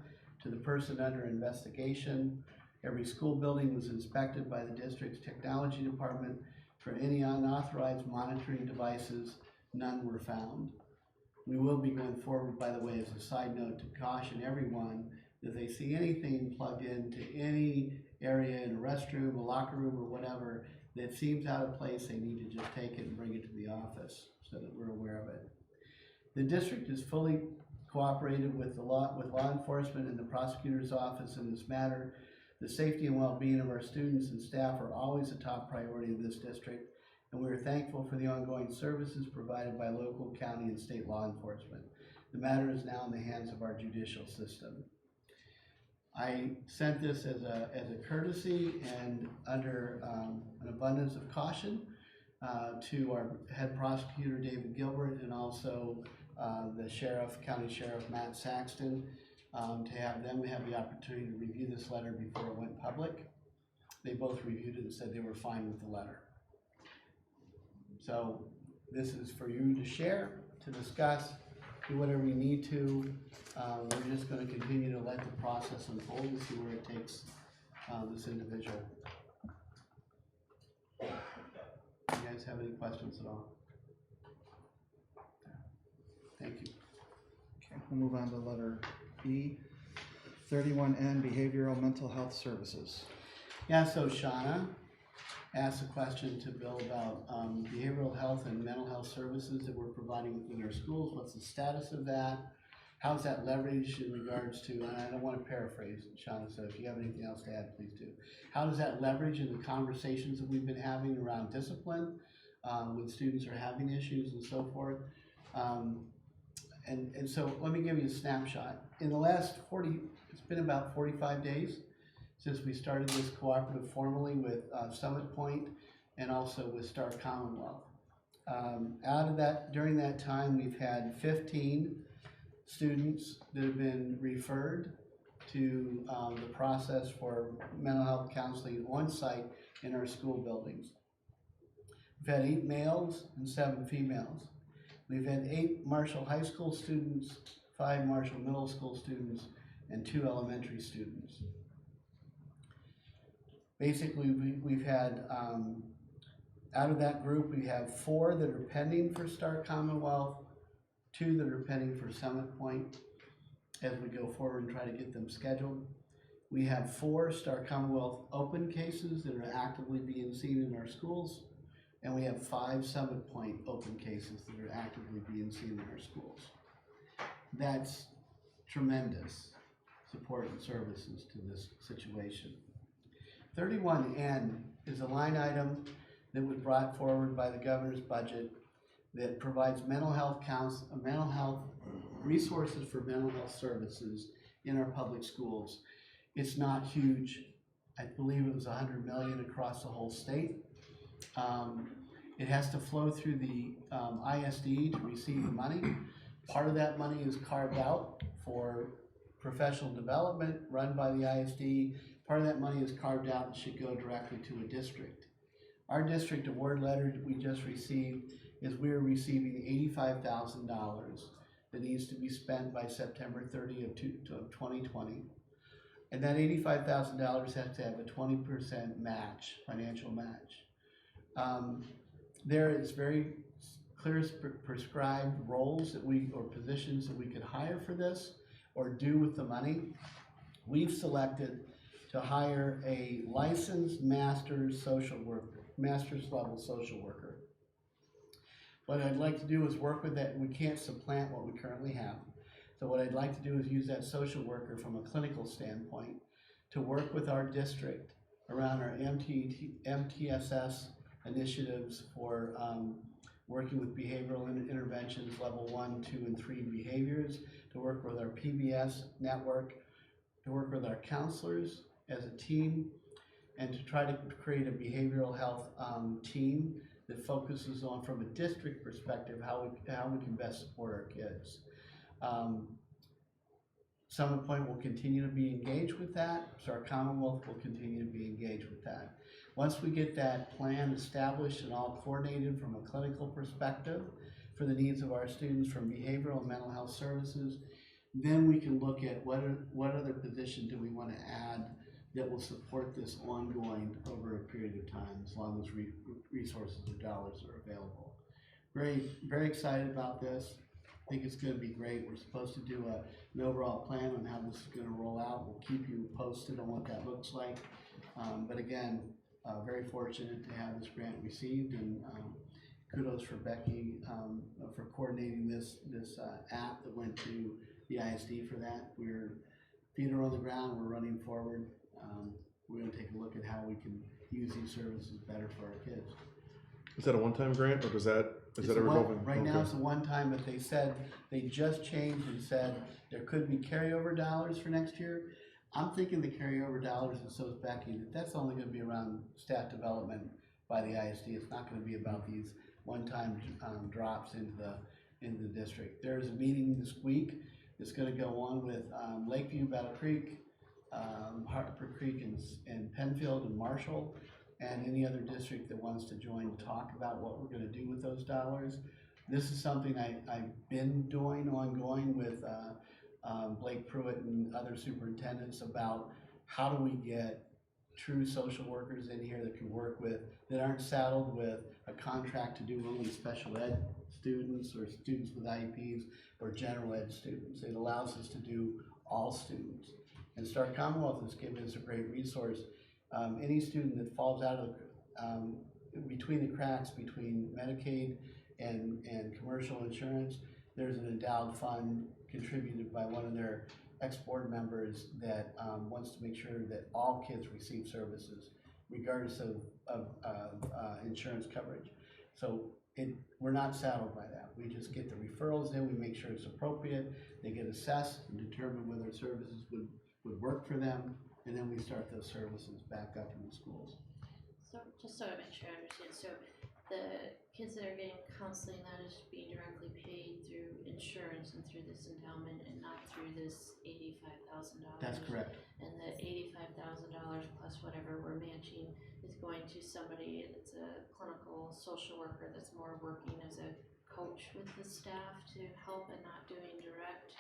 to the person under investigation. Every school building was inspected by the district's technology department for any unauthorized monitoring devices. None were found. We will be going forward, by the way, as a side note, to caution everyone that if they see anything plugged into any area in a restroom, a locker room, or whatever that seems out of place, they need to just take it and bring it to the office so that we're aware of it. The district is fully cooperated with law enforcement and the prosecutor's office in this matter. The safety and well-being of our students and staff are always a top priority of this district, and we are thankful for the ongoing services provided by local, county, and state law enforcement. The matter is now in the hands of our judicial system. I sent this as a courtesy and under an abundance of caution to our head prosecutor, David Gilbert, and also the county sheriff, Matt Saxton, to have them have the opportunity to review this letter before it went public. They both reviewed it and said they were fine with the letter. So this is for you to share, to discuss, do whatever you need to. We're just going to continue to let the process unfold and see where it takes this individual. Do you guys have any questions at all? Thank you. Okay, we'll move on to letter B. 31N, behavioral mental health services. Yeah, so Shauna asked a question to Bill about behavioral health and mental health services that we're providing within our schools. What's the status of that? How's that leveraged in regards to, and I don't want to paraphrase Shauna, so if you have anything else to add, please do. How does that leverage in the conversations that we've been having around discipline when students are having issues and so forth? And so let me give you a snapshot. In the last it's been about 45 days since we started this cooperative formally with Summit Point and also with Star Commonwealth. Out of that, during that time, we've had 15 students that have been referred to the process for mental health counseling on site in our school buildings. We've had 8 males and 7 females. We've had 8 Marshall High School students, 5 Marshall Middle School students, and 2 elementary students. Basically, we've had, out of that group, we have 4 that are pending for Star Commonwealth, 2 that are pending for Summit Point as we go forward and try to get them scheduled. We have 4 Star Commonwealth open cases that are actively being seen in our schools, and we have 5 Summit Point open cases that are actively being seen in our schools. That's tremendous support and services to this situation. 31N is a line item that was brought forward by the governor's budget that provides mental health resources for mental health services in our public schools. It's not huge. I believe it was $100 million across the whole state. It has to flow through the ISD to receive the money. Part of that money is carved out for professional development run by the ISD. Part of that money is carved out and should go directly to a district. Our district award letter that we just received is we're receiving $85,000 that needs to be spent by September 30 of 2020. And that $85,000 has to have a 20% match, financial match. There is very clear prescribed roles that or positions that we could hire for this or do with the money. We've selected to hire a licensed master's level social worker. What I'd like to do is work with that. We can't supplant what we currently have. So what I'd like to do is use that social worker from a clinical standpoint to work with our district around our MTSS initiatives for working with behavioral interventions, level 1, 2, and 3 behaviors, to work with our PBS network, to work with our counselors as a team, and to try to create a behavioral health team that focuses on, from a district perspective, how we can best support our kids. Summit Point will continue to be engaged with that, so our Commonwealth will continue to be engaged with that. Once we get that plan established and all coordinated from a clinical perspective for the needs of our students from behavioral and mental health services, then we can look at what other position do we want to add that will support this ongoing over a period of time, as long as resources or dollars are available. Very, very excited about this. I think it's going to be great. We're supposed to do an overall plan on how this is going to roll out. We'll keep you posted on what that looks like. But again, very fortunate to have this grant received, and kudos for Becky for coordinating this app that went to the ISD for that. We're feet are on the ground. We're running forward. We're going to take a look at how we can use these services better for our kids. Is that a one-time grant, or is that a revolving? Right now it's a one-time, but they said, they just changed and said there could be carryover dollars for next year. I'm thinking the carryover dollars, and so is Becky, that's only going to be around staff development by the ISD. It's not going to be about these one-time drops into the district. There's a meeting this week that's going to go on with Lakeview, Battle Creek, Hartford Creek, and Penfield and Marshall, and any other district that wants to join to talk about what we're going to do with those dollars. This is something I've been doing ongoing with Blake Pruitt and other superintendents about how do we get true social workers in here that can work with, that aren't saddled with a contract to do only special ed students or students with IEPs or general ed students. It allows us to do all students. And Star Commonwealth has given us a great resource. Any student that falls out of between the cracks between Medicaid and commercial insurance, there's an endowed fund contributed by one of their ex-board members that wants to make sure that all kids receive services regardless of insurance coverage. So we're not saddled by that. We just get the referrals in, we make sure it's appropriate, they get assessed and determine whether services would work for them, and then we start those services back up in the schools. So just so I make sure I understand, so the kids that are getting counseling, that is being directly paid through insurance and through this endowment and not through this $85,000? That's correct. And the $85,000 plus whatever we're matching is going to somebody that's a clinical social worker that's more working as a coach with the staff to help and not doing direct?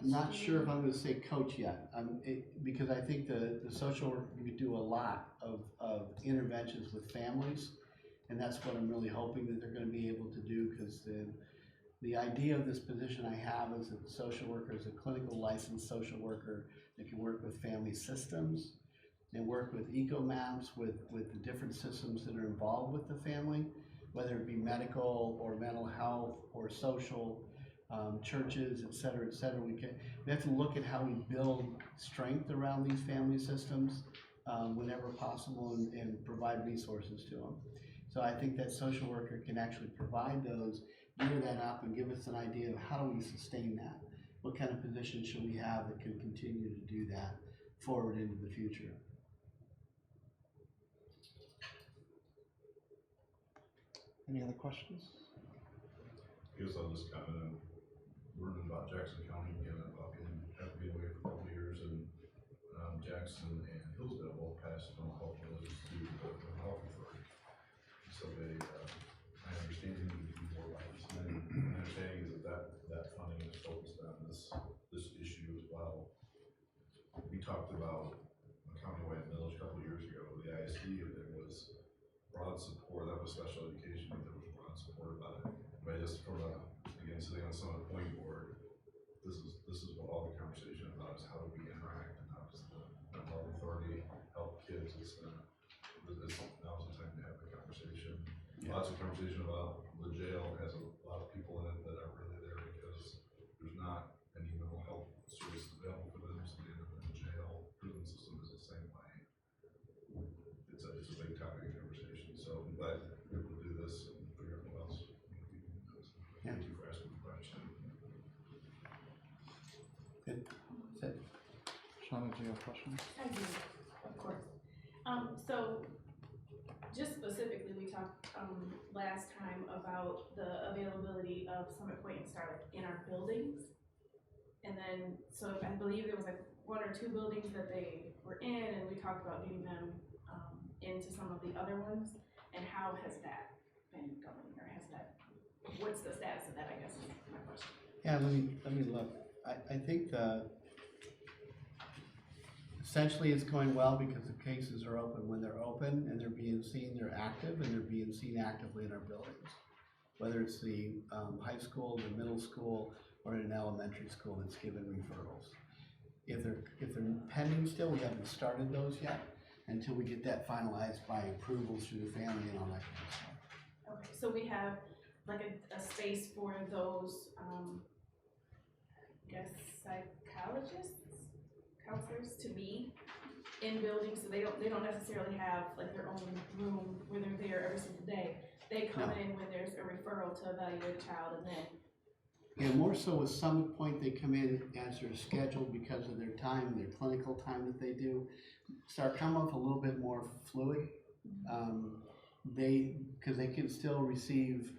I'm not sure if I'm going to say coach yet, because I think the social worker can do a lot of interventions with families, and that's what I'm really hoping that they're going to be able to do, because the idea of this position I have is that the social worker is a clinical licensed social worker that can work with family systems and work with eco-maps, with the different systems that are involved with the family, whether it be medical or mental health or social, churches, et cetera, et cetera. We have to look at how we build strength around these family systems whenever possible and provide resources to them. So I think that social worker can actually provide those, gear that up, and give us an idea of how do we sustain that? What kind of position should we have that can continue to do that forward into the future? Any other questions? I guess I'll just comment on learning about Jackson County again, about having been away for a couple of years, and Jackson and Hillsdale both passed on health villages to the health authority. So my understanding would be more about this. And my understanding is that funding is focused on this issue as well. We talked about a countywide village a couple of years ago with the ISD, and there was broad support. That was special education, but there was broad support about it. But just from again, sitting on some of the point board, this is what all the conversation about is how do we interact and how does the health authority help kids. Now's the time to have the conversation. Yeah. Lots of conversation about the jail has a lot of people in it that are really there because there's not any mental health services available for them, so they end up in the jail. Prison system is the same way. It's a big topic of conversation. So I'm glad we're able to do this and figure out what else we can do. Yeah. Thank you for asking the question. Good. That's it. Shauna, do you have questions? I do, of course. So, just specifically, we talked, last time about the availability of Summit Point and Starlight in our buildings. And then, so I believe there was like 1 or 2 buildings that they were in, and we talked about getting them, into some of the other ones. And how has that been going, or has that, what's the status of that, I guess, is my question. Yeah, let me look. I think essentially it's going well because the cases are open when they're open and they're being seen, they're active, and they're being seen actively in our buildings. Whether it's the high school, the middle school, or in an elementary school that's given referrals. If they're pending still, we haven't started those yet until we get that finalized by approvals through the family and all that kind of stuff. Okay, so we have like a space for those, I guess psychologists, counselors to be in buildings, so they don't necessarily have like their own room where they're there every single day. They come in when there's a referral to evaluate a child, and then. Yeah, more so with Summit Point, they come in as they're scheduled because of their time, their clinical time that they do. Start coming off a little bit more fluid. Because they can still receive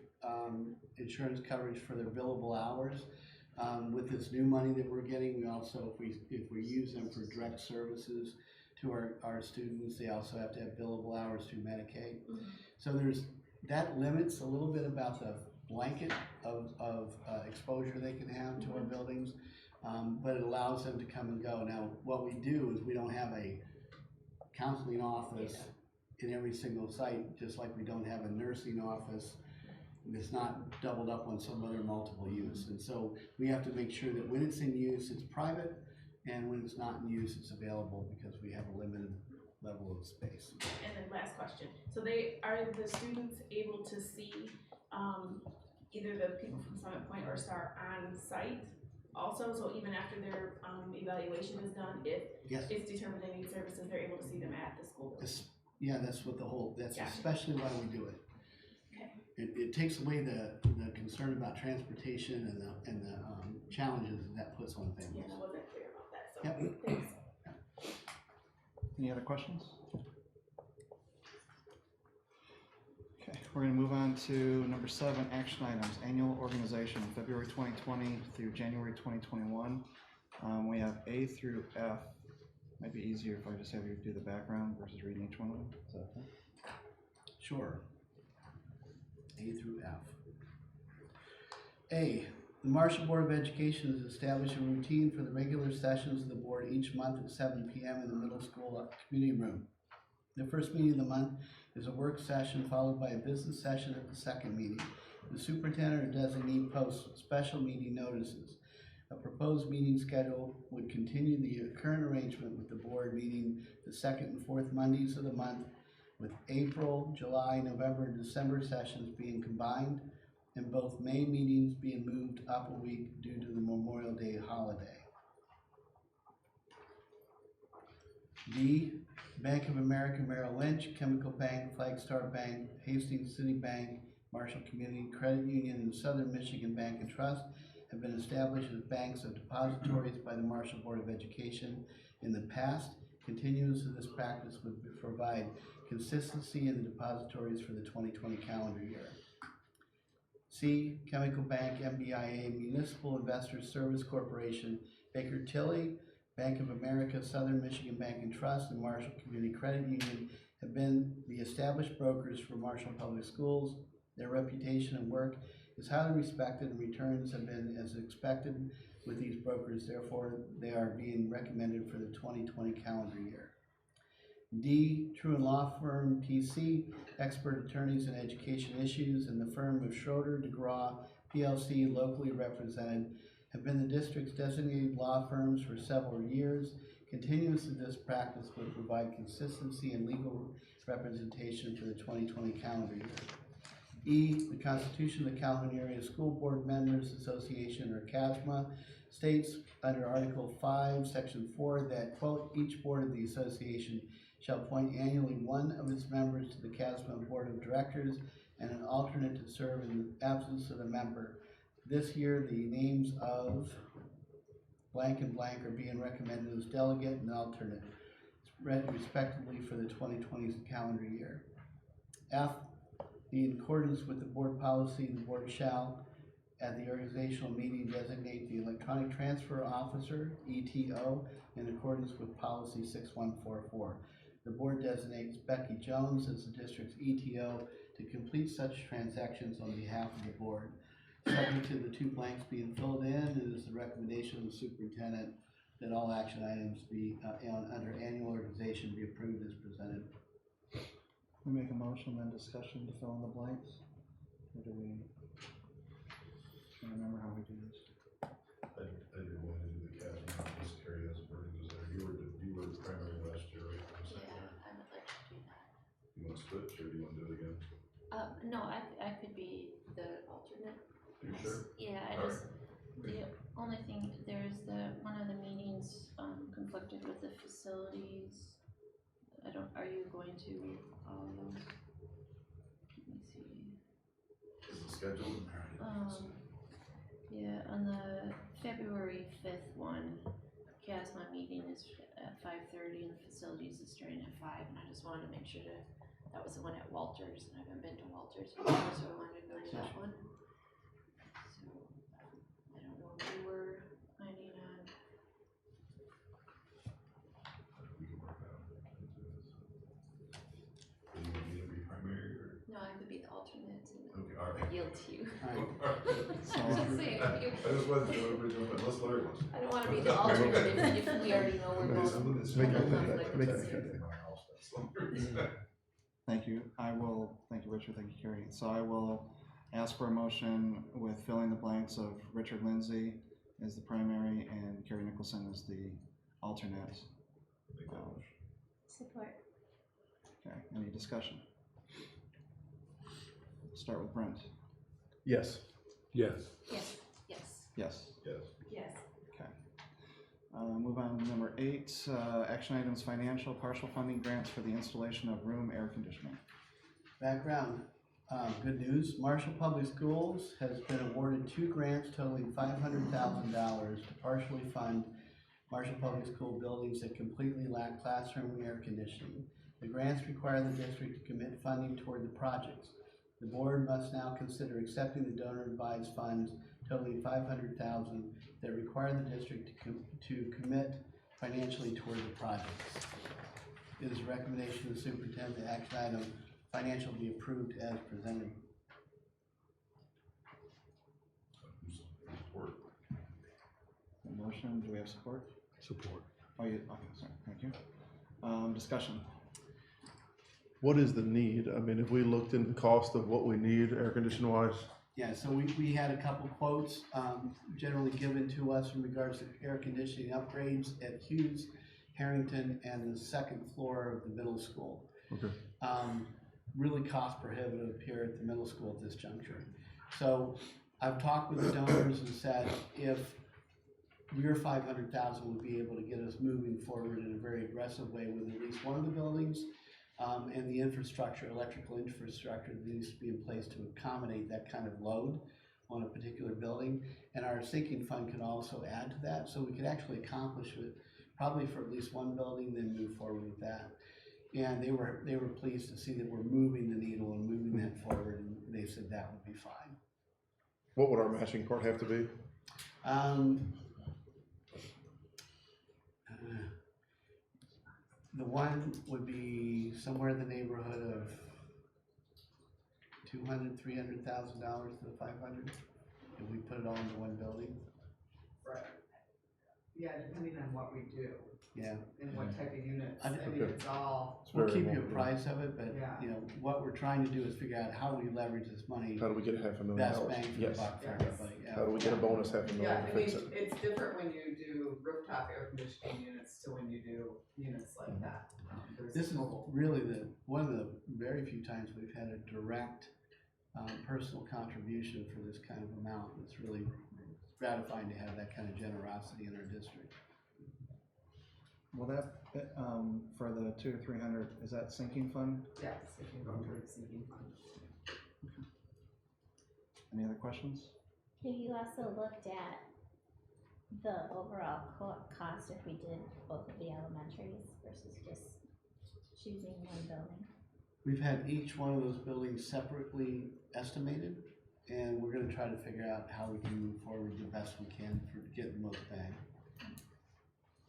insurance coverage for their billable hours. With this new money that we're getting, we also, if we use them for direct services to our students, they also have to have billable hours through Medicaid. So that limits a little bit about the blanket of exposure they can have to our buildings, but it allows them to come and go. Now, what we do is we don't have a counseling office in every single site, just like we don't have a nursing office that's not doubled up on some other multiple use. And so we have to make sure that when it's in use, it's private, and when it's not in use, it's available because we have a limited level of space. And then last question, so are the students able to see either the people from Summit Point or STAR on site also? So even after their evaluation is done, if it's determined they need services, they're able to see them at the school? Yeah, that's what that's Gotcha. especially why we do it. Okay. It takes away the concern about transportation and the challenges that puts on families. Yeah, I wasn't clear about that, so Yep. thanks. Any other questions? Okay, we're gonna move on to number 7, action items, annual organization, February 2020 through January 2021. We have A through F. Might be easier if I just have you do the background versus reading each one of them. Is that okay? Sure. A through F. A, the Marshall Board of Education has established a routine for the regular sessions of the board each month at 7 p.m. in the middle school community room. The first meeting of the month is a work session followed by a business session at the second meeting. The superintendent or designee posts special meeting notices. A proposed meeting schedule would continue the current arrangement with the board meeting the second and fourth Mondays of the month, with April, July, November, and December sessions being combined, and both May meetings being moved up a week due to the Memorial Day holiday. B, Bank of America Merrill Lynch, Chemical Bank, Flagstar Bank, Hastings City Bank, Marshall Community Credit Union, and Southern Michigan Bank and Trust have been established as banks of depositories by the Marshall Board of Education in the past. Continuance of this practice would provide consistency in the depositories for the 2020 calendar year. C, Chemical Bank, MBIA, Municipal Investors Service Corporation, Baker Tilly, Bank of America, Southern Michigan Bank and Trust, and Marshall Community Credit Union have been the established brokers for Marshall Public Schools. Their reputation and work is highly respected, and returns have been as expected with these brokers. Therefore, they are being recommended for the 2020 calendar year. D, Truan Law Firm, PC, expert attorneys in education issues, and the firm of Schroeder DeGraw, PLC, locally represented, have been the district's designated law firms for several years. Continuance of this practice would provide consistency and legal representation for the 2020 calendar year. E, the Constitution of the Calhoun Area School Board Members Association, or CASMA, states under Article 5, Section 4 that, quote, each board of the association shall appoint annually one of its members to the CASMA Board of Directors and an alternate to serve in the absence of the member. This year, the names of blank and blank are being recommended as delegate and alternate. It's respectively for the 2020 calendar year. F, in accordance with the board policy, the board shall, at the organizational meeting, designate the electronic transfer officer, ETO, in accordance with policy 6144. The board designates Becky Jones as the district's ETO to complete such transactions on behalf of the board. Subject to the two blanks being filled in, it is the recommendation of the superintendent that all action items be, under annual organization be approved as presented. We make a motion, then discussion to fill in the blanks? Or do we, I don't remember how we do this. I didn't want to do the CAS, just carry as burden was there. You were primary last year, right? Yeah, I would like to do that. You want to switch, or do you want to do it again? No, I could be the alternate. You sure? Yeah, the only thing, there's one of the meetings, conflicted with the facilities. Are you going to all of those? Let me see. Is it scheduled? Yeah, on the February 5th one, CASMA meeting is at 5:30 and the facilities is starting at 5, and I just wanted to make sure that was the one at Walters, and I haven't been to Walters before, so I wanted to go to that one. So, I don't know if we were planning on, We can work out. Do you want me to be primary, or? no, I could be the alternate and Okay, all right. yield to you. So, Just saying, I just wasn't sure everybody doing it, unless Larry wants to. I don't wanna be the alternate if we already know we're both. Make have it- a conflict. make it- thank you. Thank you, Richard, thank you, Carrie. So I will ask for a motion with filling the blanks of Richard Lindsay as the primary and Carrie Nicholson as the alternate. Support. Okay, any discussion? Start with Brent. Yes. Yes. Yes, yes. Yes. Yes. Yes. Okay. Move on to number 8, action items, financial partial funding grants for the installation of room air conditioning. Background, good news, Marshall Public Schools has been awarded 2 grants totaling $500,000 to partially fund Marshall Public School buildings that completely lack classroom air conditioning. The grants require the district to commit funding toward the projects. The board must now consider accepting the donor advised funds totaling $500,000 that require the district to commit financially toward the projects. It is a recommendation of the superintendent that action item financial be approved as presented. Support. A motion, do we have support? Support. Oh, you, okay, sorry, thank you. Discussion. What is the need? I mean, if we looked into the cost of what we need air condition wise, Yeah, so we had a couple quotes, generally given to us in regards to air conditioning upgrades at Hughes, Harrington, and the second floor of the middle school. okay, Really cost prohibitive here at the middle school at this juncture. So I've talked with the donors and said, if your $500,000 would be able to get us moving forward in a very aggressive way with at least one of the buildings, and the infrastructure, electrical infrastructure that needs to be in place to accommodate that kind of load on a particular building. And our sinking fund can also add to that, so we could actually accomplish it probably for at least one building, then move forward with that. And they were pleased to see that we're moving the needle and moving that forward, and they said that would be fine. what would our matching part have to be? The one would be somewhere in the neighborhood of $200,000, $300,000 to the 500, if we put it all into one building. Right. Yeah, depending on what we do Yeah, and what type of units. I- I mean, Okay. it's all, It's we'll very keep you important. apprised of it, but, Yeah. you know, what we're trying to do is figure out how we leverage this money, How do we get $500,000? best bang for the Yes. buck for Yes. everybody, yeah. How do we get a bonus $500,000 yeah, to I mean, fix it? it's different when you do rooftop air conditioning units to when you do units like that. There's This is mobile. really one of the very few times we've had a direct, personal contribution for this kind of amount. It's really gratifying to have that kind of generosity in our district. Will that, for the 200 to 300, is that sinking fund? Yes, if you go towards sinking fund. Any other questions? Have you also looked at the overall cost if we did both of the elementaries versus just choosing one building? We've had each one of those buildings separately estimated, and we're gonna try to figure out how we can move forward the best we can for getting the most bang.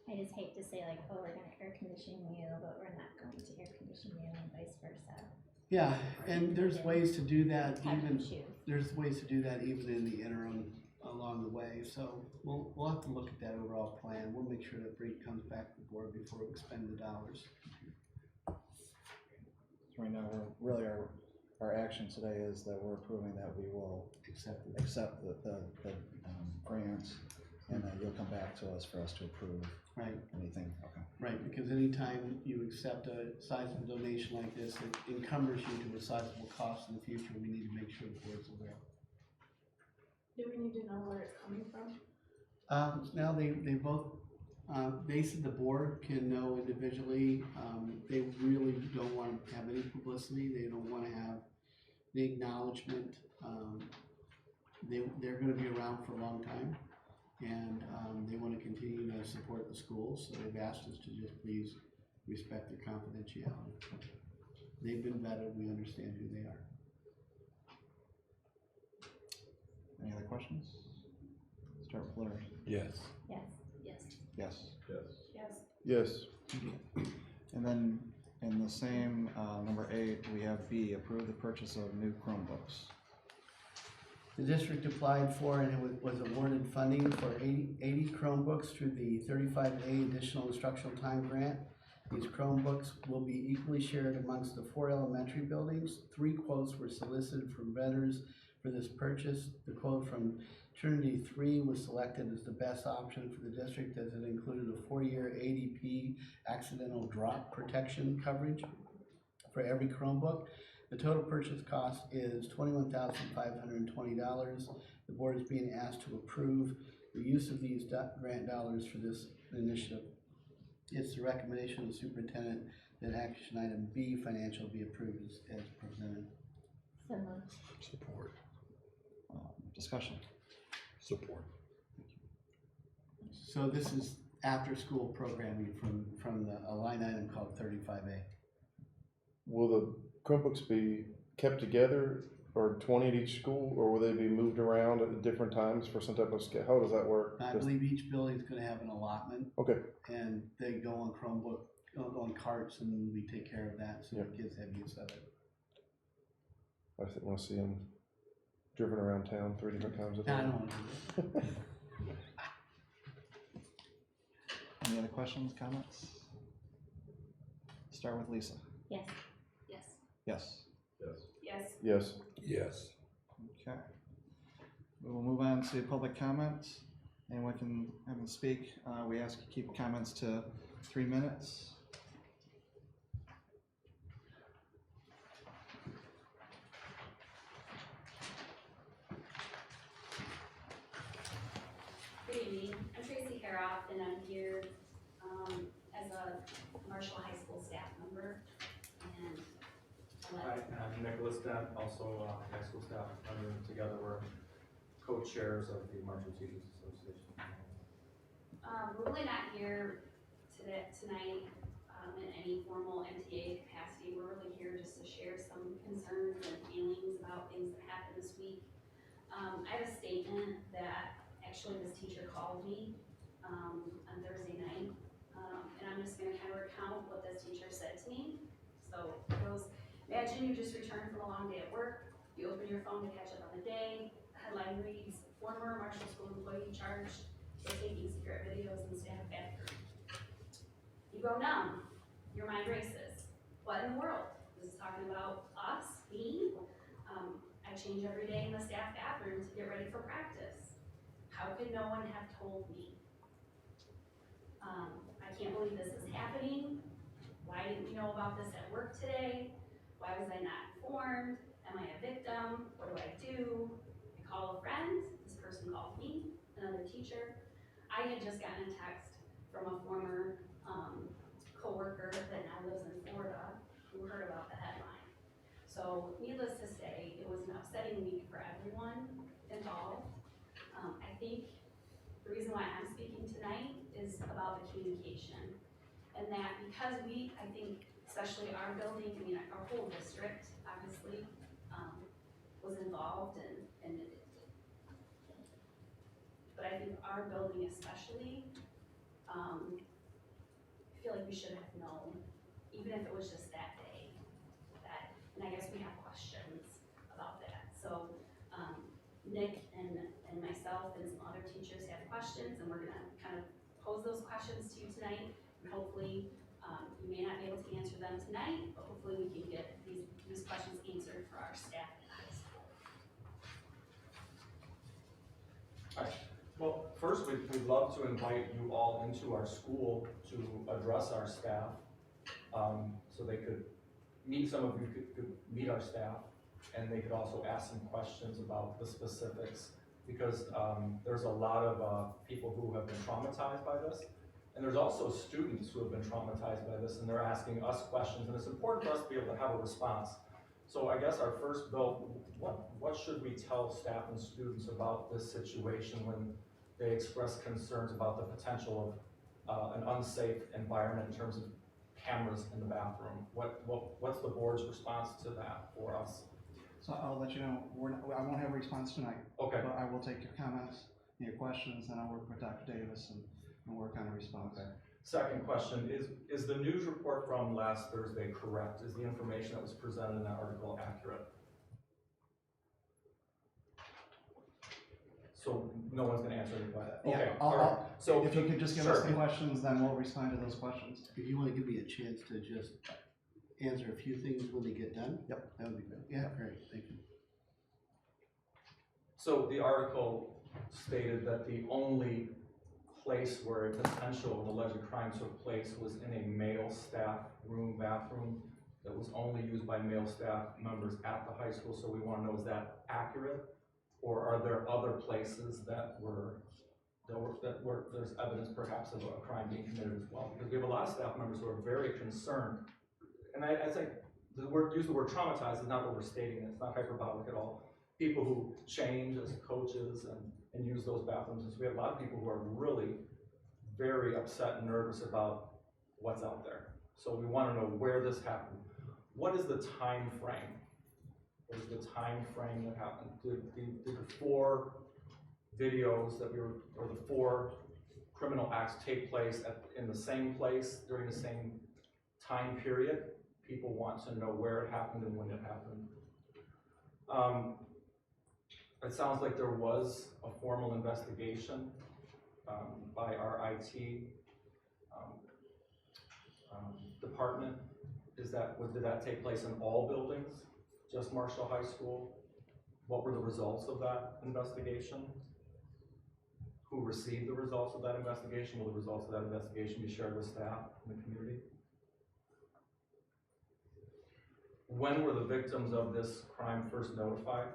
I just hate to say like, oh, we're gonna air condition you, but we're not going to air condition you and vice versa. Yeah, and there's ways to do that Have to even, choose. there's ways to do that even in the interim along the way, so we'll have to look at that overall plan. We'll make sure that Bree comes back to the board before we expend the dollars. So right now, our action today is that we're approving that we will Accept it. accept the grant, and then you'll come back to us for us to approve Right, anything, okay. right, because anytime you accept a sizable donation like this, it encumbers you to a sizable cost in the future. We need to make sure the board's aware. Do we need to know where it's coming from? Now they both, they said the board can know individually. They really don't want to have any publicity. They don't want to have the acknowledgement. They're going to be around for a long time, and they want to continue to support the schools. So they've asked us to just please respect their confidentiality. They've been vetted. We understand who they are. Any other questions? Start with Larry. Yes. Yes. Yes. Yes. Yes. Yes. Yes. And then in the same, number 8, we have B, approve the purchase of new Chromebooks. The district applied for and was awarded funding for 80 Chromebooks through the 35A Additional Instructional Time Grant. These Chromebooks will be equally shared amongst the 4 elementary buildings. 3 quotes were solicited from vendors for this purchase. The quote from Trinity 3 was selected as the best option for the district as it included a 4-year ADP accidental drop protection coverage for every Chromebook. The total purchase cost is $21,520. The board is being asked to approve the use of these grant dollars for this initiative. It's the recommendation of the superintendent that action item B, financial, be approved as presented. So moved. Support. Discussion. Support. So this is after-school programming from a line item called 35A. Will the Chromebooks be kept together, or 20 at each school, or will they be moved around at different times for some type of scale? How does that work? I believe each building's gonna have an allotment, Okay. and they go on Chromebook, on carts, and we take care of that, so the Yep. kids have use of it. I want to see them driven around town 3 different times a day. I don't wanna do that. Any other questions, comments? Start with Lisa. Yes. Yes. Yes. Yes. Yes. Yes. Yes. Okay. We will move on to public comment. Anyone can have them speak. We ask you to keep comments to 3 minutes. Good evening, I'm Tracy Haroff, and I'm here as a Marshall High School staff member. And Hi, I'm Nicholas Dent, also high school staff member. Together we're co-chairs of the Marshall Teachers Association. we're really not here tonight in any formal MTA capacity. We're really here just to share some concerns and feelings about things that happened this week. I have a statement that actually this teacher called me on Thursday night, and I'm just gonna kind of recount what this teacher said to me. So it goes, imagine you just returned from a long day at work, you open your phone to catch up on the day, the headline reads, former Marshall School employee charged for taking secret videos in staff bathroom. You go numb, your mind races. What in the world? This is talking about us, me. I change every day in the staff bathroom to get ready for practice. How could no one have told me? I can't believe this is happening. Why didn't we know about this at work today? Why was I not informed? Am I a victim? What do? I call a friend. This person called me, another teacher. I had just gotten a text from a former coworker that now lives in Florida who heard about the headline. So needless to say, it was an upsetting week for everyone involved. I think the reason why I'm speaking about the communication. And that because I think, especially our building, I mean, our whole district, obviously, was involved but I think our building especially, I feel like we should have known, even if it was just that day, and I guess we have questions about that. So, Nick and myself and some other teachers have questions, and we're gonna kind of pose those questions to you tonight. And hopefully, you may not be able to answer them tonight, but hopefully we can get these questions answered for our staff at the high school. Well, first, we'd love to invite you all into our school to address our staff. So they could meet, some of you could meet our staff, and they could also ask some questions about the specifics, because there's a lot of people who have been traumatized by this, and there's also students who have been traumatized by this, and they're asking us questions, and it's important for us to be able to have a response. So I guess our first, Bill, what should we tell staff and students about this situation when they express concerns about the potential of an unsafe environment in terms of cameras in the bathroom? What's the board's response to that for us? So I'll let you know, I won't have a response tonight. Okay. But I will take your comments, your questions, and I'll work with Dr. Davis and work on a response. Okay. Second question, is the news report from last Thursday correct? Is the information that was presented in that article accurate? So no one's gonna answer any questions? Yeah, Okay, I'll- all right. So If you could just give sure. us the questions, then we'll respond to those questions. If you wanna give me a chance to just answer a few things when they get done? Yep. That would be good. Yeah, great, thank you. So the article stated that the only place where a potential alleged crime took place was in a male staff bathroom that was only used by male staff members at the high school. So we want to know, is that accurate? Or are there other places that there's evidence perhaps of a crime being committed as well? Because we have a lot of staff members who are very concerned. And I think use the word traumatized is not overstating it. It's not hyperbolic at all. People who change as coaches and use those bathrooms. And so we have a lot of people who are really very upset and nervous about what's out there. So we want to know where this happened. What is the time frame? What is the time frame that happened? Did the 4 videos or the 4 criminal acts take place in the same place during the same time period? People want to know where it happened and when it happened. It sounds like there was a formal investigation by our IT department. Did that take place in all buildings, just Marshall High School? What were the results of that investigation? Who received the results of that investigation? Will the results of that investigation be shared with staff in the community? When were the victims of this crime first notified?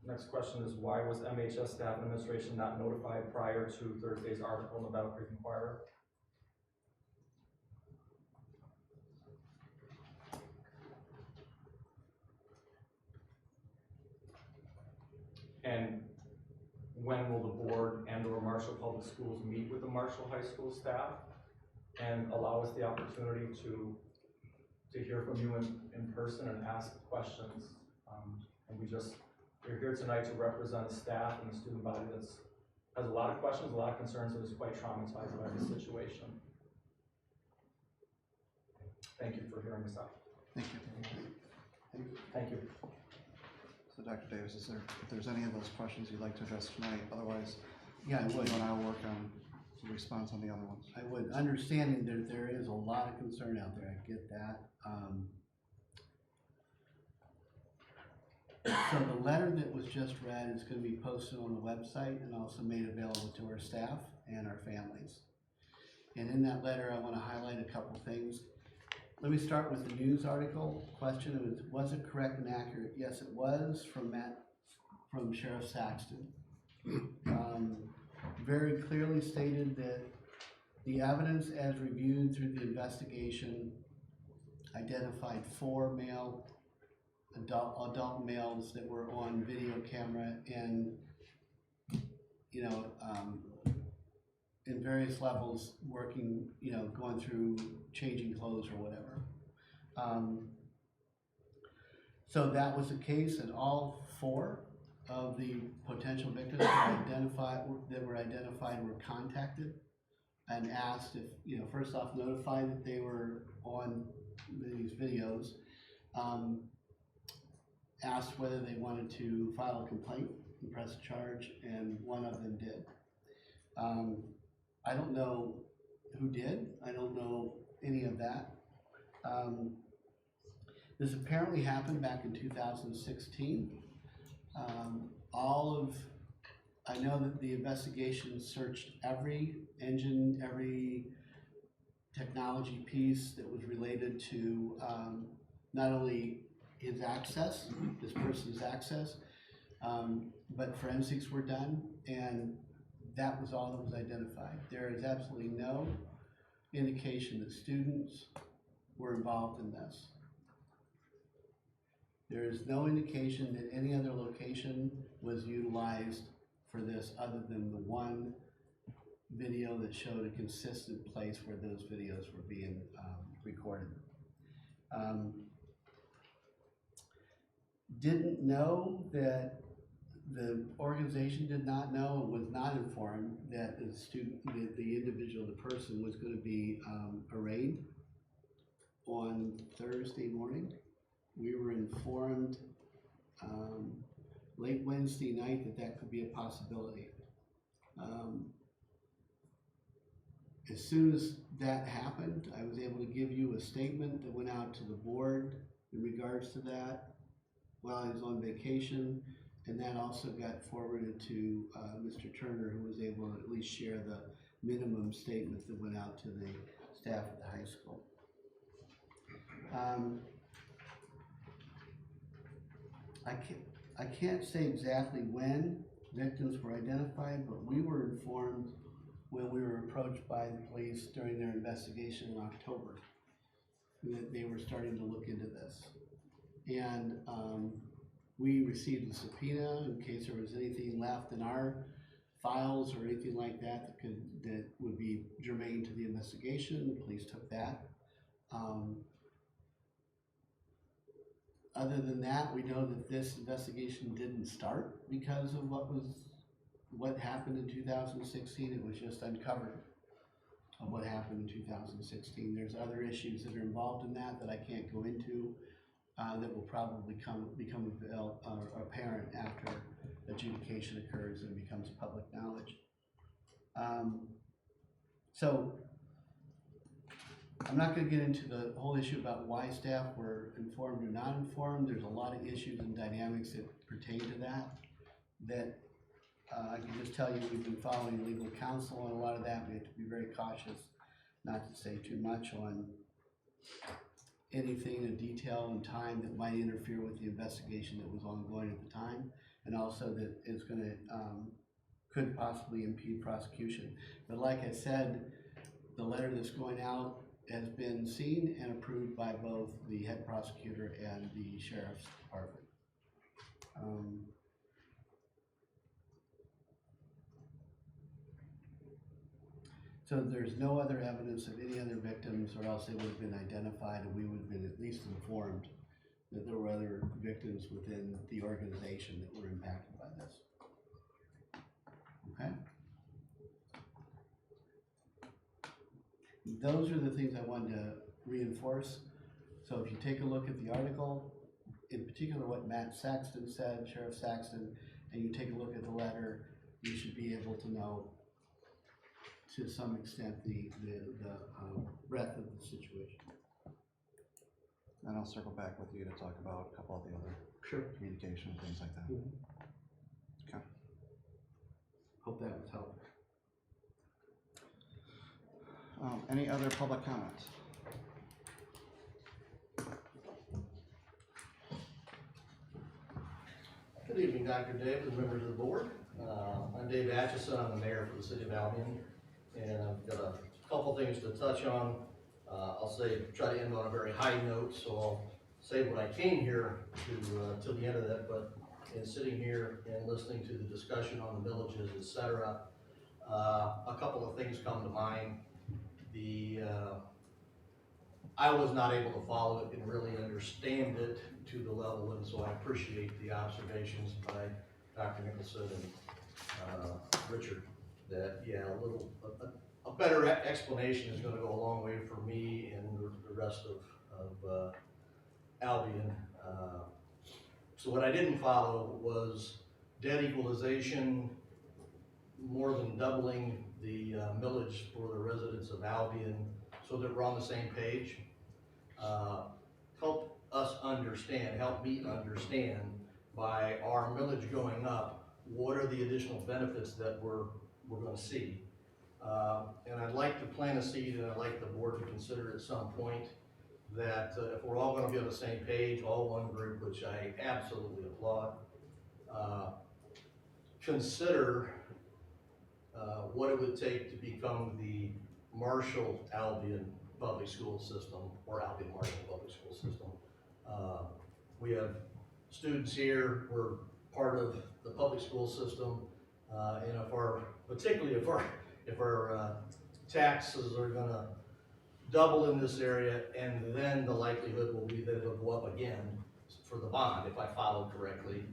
Next question is, why was MHS staff and administration not notified prior to Thursday's article in the Battle Creek Inquirer? And when will the board and/or Marshall Public Schools meet with the Marshall High School staff and allow us the opportunity to hear from you in person and ask questions? And we're here tonight to represent a staff and a student body that has a lot of questions, a lot of concerns, and is quite traumatized by this situation. Thank you for hearing us out. Thank you. Thank you. So Dr. Davis, if there's any of those questions you'd like to address tonight, otherwise, Yeah, I would. you and I will work on the response on the other ones. I would, understanding that there is a lot of concern out there, I get that. So the letter that was just read is gonna be posted on the website and also made available to our staff and our families. And in that letter, I wanna highlight a couple things. Let me start with the news article. Question was it correct and accurate? Yes, it was, from Sheriff Saxton. Very clearly stated that the evidence as reviewed through the investigation identified 4 adult males that were on video camera, and you know, in various levels, working, you know, going through changing clothes or whatever. So that was the case, and all 4 of the potential victims that were identified were contacted and asked if, you know, first off notified that they were on these videos, asked whether they wanted to file a complaint and press a charge, and one of them did. I don't know who did. I don't know any of that. This apparently happened back in 2016. I know that the investigation searched every engine, every technology piece that was related to not only his access, this person's access, but forensics were done, and that was all that was identified. There is absolutely no indication that students were involved in this. There is no indication that any other location was utilized for this other than the one video that showed a consistent place where those videos were being recorded. Didn't know that the organization did not know and was not informed that the student, the individual, the person was going to be arraigned on Thursday morning. We were informed late Wednesday night that that could be a possibility. As soon as that happened, I was able to give you a statement that went out to the board in regards to that while I was on vacation, and that also got forwarded to Mr. Turner, who was able to at least share the minimum statement that went out to the staff at the high school. I can't say exactly when victims were identified, but we were informed when we were approached by the police during their investigation in October that they were starting to look into this. And we received a subpoena in case there was anything left in our files or anything like that that would be germane to the investigation. The police took that. Other than that, we know that this investigation didn't start because of what happened in 2016. It was just uncovered of what happened in 2016. There's other issues that are involved in that I can't go into that will probably become apparent after adjudication occurs and becomes public knowledge. So I'm not going to get into the whole issue about why staff were informed or not informed. There's a lot of issues and dynamics that pertain to that I can just tell you we've been following legal counsel on a lot of that. We have to be very cautious not to say too much on anything in detail and time that might interfere with the investigation that was ongoing at the time, and also that it's going to could possibly impede prosecution. But like I said, the letter that's going out has been seen and approved by both the head prosecutor and the sheriff's department. So there's no other evidence of any other victims, or else they would have been identified and we would have been at least informed that there were other victims within the organization that were impacted by this. Okay? Those are the things I wanted to reinforce. So if you take a look at the article, in particular what Matt Saxton said, Sheriff Saxton, and you take a look at the letter, you should be able to know to some extent the breadth of the situation. And I'll circle back with you to talk about a couple of the other communication and things like that. Mm-hmm. Okay. Hope that was helpful. Any other public comments? Good evening, Dr. Davis, members of the board. I'm Dave Atchison. I'm the mayor for the city of Albion, and I've got a couple things to touch on. I'll try to end on a very high note, so I'll say what I came here to till the end of that. But and sitting here and listening to the discussion on the villages, et cetera, a couple of things come to mind. I was not able to follow it and really understand it to the level, and so I appreciate the observations by Dr. Nicholson and Richard, that, yeah, a better explanation is gonna go a long way for me and the rest of Albion. So what I didn't follow was debt equalization, more than doubling the millage for the residents of Albion, so that we're on the same page. Help us understand, help me understand, by our millage going up, what are the additional benefits that we're gonna see? And I'd like to plant a seed, and I'd like the board to consider at some point that if we're all gonna be on the same page, all one group, which I absolutely applaud, consider what it would take to become the Marshall Albion public school system, or Albion Marshall public school system. We have students here, we're part of the public school system, and particularly if our taxes are gonna double in this area, and then the likelihood will be that it'll go up again for the bond, if I followed correctly.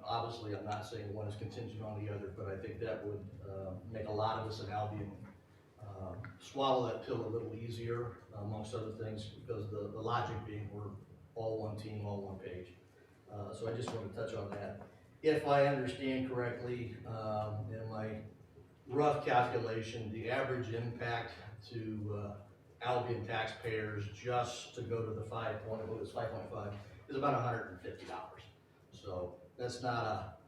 Obviously, I'm not saying one is contingent on the other, but I think that would make a lot of us in Albion swallow that pill a little easier, amongst other things, because the logic being we're all one team, all one page. So I just want to touch on that. If I understand correctly, in my rough calculation, the average impact to Albion taxpayers just to go to the 5.5 is about $150. So that's not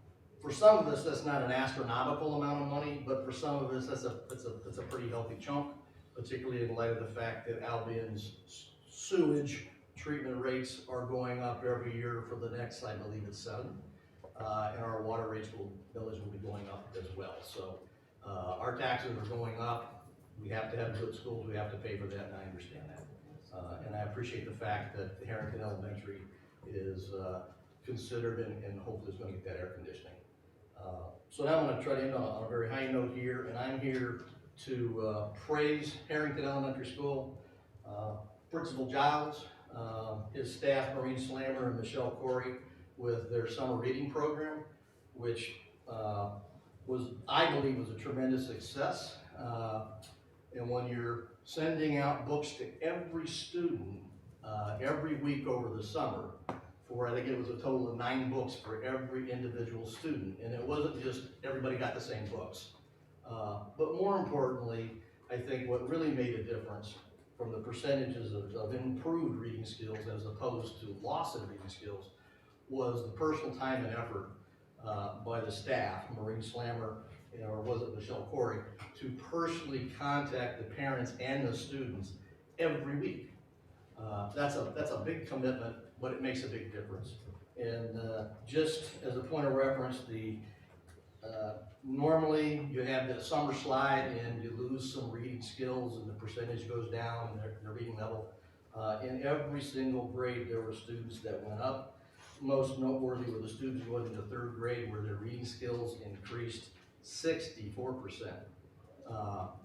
for some of us, that's not an astronomical amount of money, but for some of us, that's a pretty healthy chunk, particularly in light of the fact that Albion's sewage treatment rates are going up every year for the next, I believe it's 7, and our water rates village will be going up as well. So our taxes are going up. We have to have good schools. We have to pay for that, and I understand that. And I appreciate the fact that Harrington Elementary is considered and hopefully is going to get that air conditioning. So now I'm going to try to end on a very high note here, and I'm here to praise Harrington Elementary School, Principal Giles, his staff, Maureen Slammer and Michelle Corey, with their summer reading program, which I believe was a tremendous success. And when you're sending out books to every student every week over the summer, I think it was a total of 9 books for every individual student, and it wasn't just everybody got the same books. But more importantly, I think what really made a difference from the percentages of improved reading skills as opposed to loss of reading skills was the personal time and effort by the staff, Maureen Slammer, or was it Michelle Corey, to personally contact the parents and the students every week. That's a big commitment, but it makes a big difference. And just as a point of reference, normally you have the summer slide and you lose some reading skills and the percentage goes down in their reading level. In every single grade there were students that went up. Most noteworthy were the students who went into 3rd grade where their reading skills increased 64%.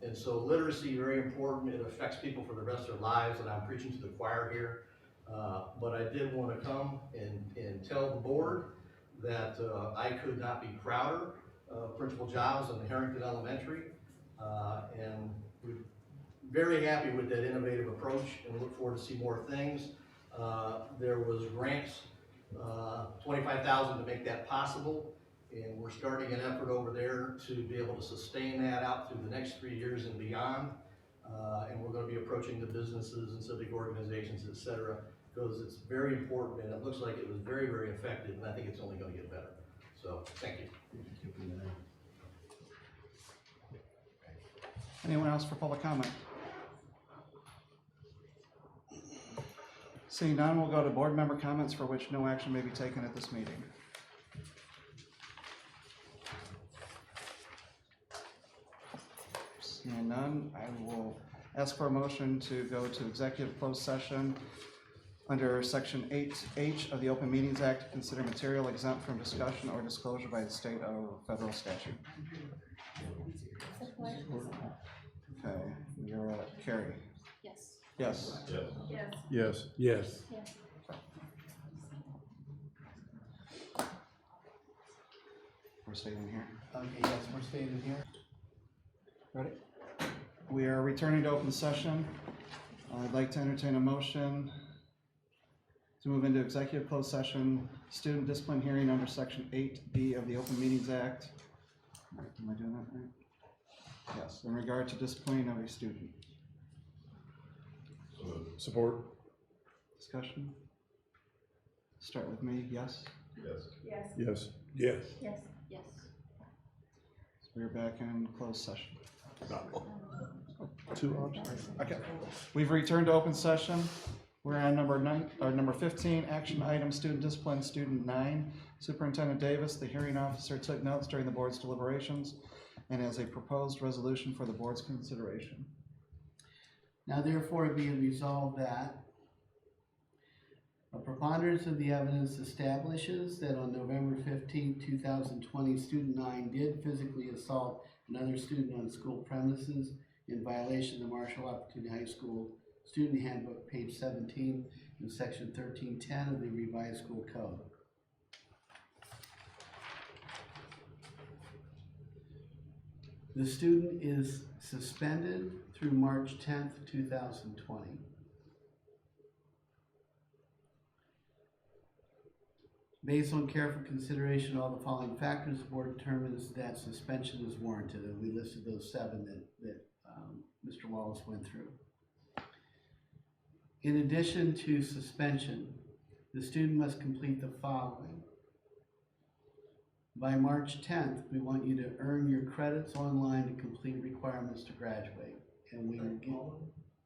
And so literacy, very important. It affects people for the rest of their lives, and I'm preaching to the choir here. But I did want to come and tell the board that I could not be prouder of Principal Giles and Harrington Elementary. And we're very happy with that innovative approach and look forward to see more things. There was grants, $25,000 to make that possible. And we're starting an effort over there to be able to sustain that out through the next 3 years and beyond. And we're going to be approaching the businesses and civic organizations, et cetera, because it's very important and it looks like it was very, very effective, and I think it's only going to get better. So, thank you. Anyone else for public comment? Seeing none, we'll go to board member comments for which no action may be taken at this meeting. Seeing none, I will ask for a motion to go to executive closed session Under Section 8H of the Open Meetings Act, to consider material exempt from discussion or disclosure by the state or federal statute. Okay, you're Carrie. Yes. Yes. Yes. Yes. Yes. Yes. Yes. We're staying here. Okay, yes, we're staying here. Ready? We are returning to open session. I'd like to entertain a motion to move into executive closed session, student discipline hearing under Section 8B of the Open Meetings Act. Right, am I doing that right? Yes, in regard to disciplining of a student. Support. Discussion? Start with me, yes? Yes. Yes. Yes. Yes. Yes. Yes. So we're back in closed session. 2 options. Okay, we've returned to open session. We're on number 15, action item, student discipline, student 9. Superintendent Davis, the hearing officer, took notes during the board's deliberations and has a proposed resolution for the board's consideration. Now therefore be it resolved that a preponderance of the evidence establishes that on November 15, 2020, student 9 did physically assault another student on school premises in violation of the Marshall Opportunity High School Student Handbook, page 17, and section 1310 of the revised school code. The student is suspended through March 10th, 2020. Based on careful consideration of all the following factors, the board determines that suspension is warranted, and we listed those 7 that Mr. Wallace went through. In addition to suspension, the student must complete the following. By March 10th, we want you to earn your credits online to complete requirements to graduate. And we will get,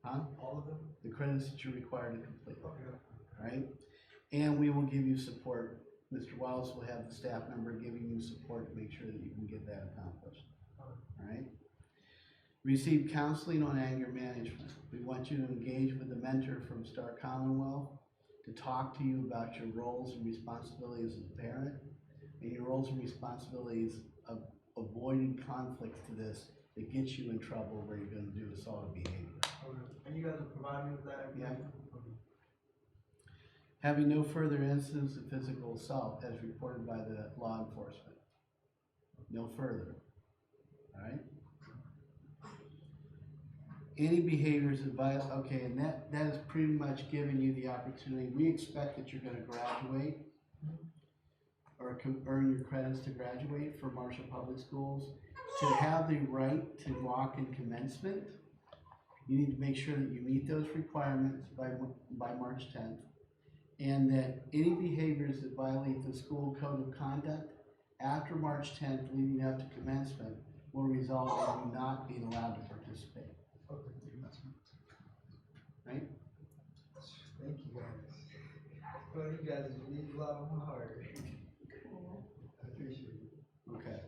All of them? the credits that you're required to complete, right? And we will give you support. Mr. Wallace will have the staff member giving you support to make sure that you can get that accomplished, all right? Receive counseling on anger management. We want you to engage with a mentor from Star Commonwealth to talk to you about your roles and responsibilities as a parent and your roles and responsibilities of avoiding conflicts to this that gets you in trouble where you're going to do assaultive behavior. And you guys will provide me with that? Yeah. Having no further incidents of physical assault as reported by the law enforcement. No further, all right? Any behaviors that violate, okay, and that is pretty much giving you the opportunity. We expect that you're gonna graduate or earn your credits to graduate for Marshall Public Schools. To have the right to walk in commencement, you need to make sure that you meet those requirements by March 10th. And that any behaviors that violate the school code of conduct after March 10th leading up to commencement will result in you not being allowed to participate. Okay. Right? Thank you guys. Well, you guys need a lot of my heart. I appreciate it. Okay.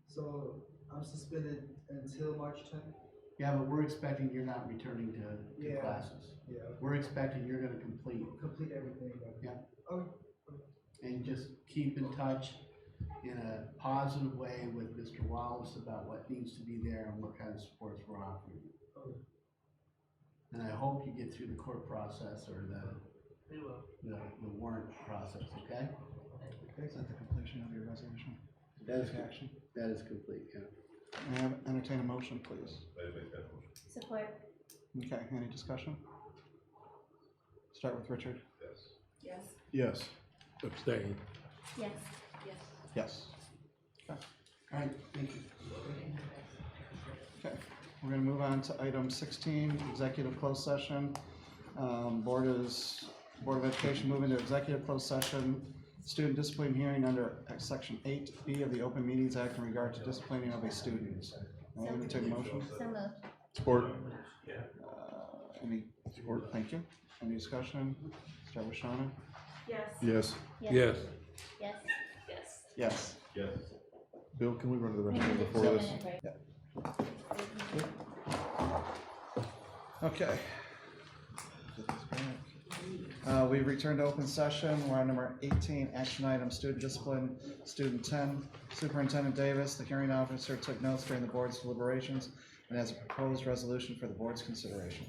So I'm suspended until March 10th? Yeah, but we're expecting you're not returning to Yeah. classes. Yeah. We're expecting you're gonna complete. Complete everything. Yeah. Okay. And just keep in touch in a positive way with Mr. Wallace about what needs to be there and what kind of supports we're offering you. Okay. And I hope you get through the court process or the warrant process, okay? Is that the completion of your resolution? That is action. That is complete, yeah. May I entertain a motion, please? I make that motion. Support. Okay, any discussion? Start with Richard. Yes. Yes. Yes. Abstain. Yes. Yes. Yes. All right, thank you. Okay, we're gonna move on to item 16, executive closed session. Board of Education moving to executive closed session, student discipline hearing under section 8B of the Open Meetings Act in regard to disciplining of a student. May I entertain a motion? So moved. Support. Any support? Thank you. Any discussion? Start with Shauna. Yes. Yes. Yes. Yes. Yes. Yes. Yes. Bill, can we run to the We restroom need a before 2 this? minute break. Okay. Get this back. We've returned to open session. We're on number 18, action item, student discipline, student 10. Superintendent Davis, the hearing officer, took notes during the board's deliberations and has a proposed resolution for the board's consideration.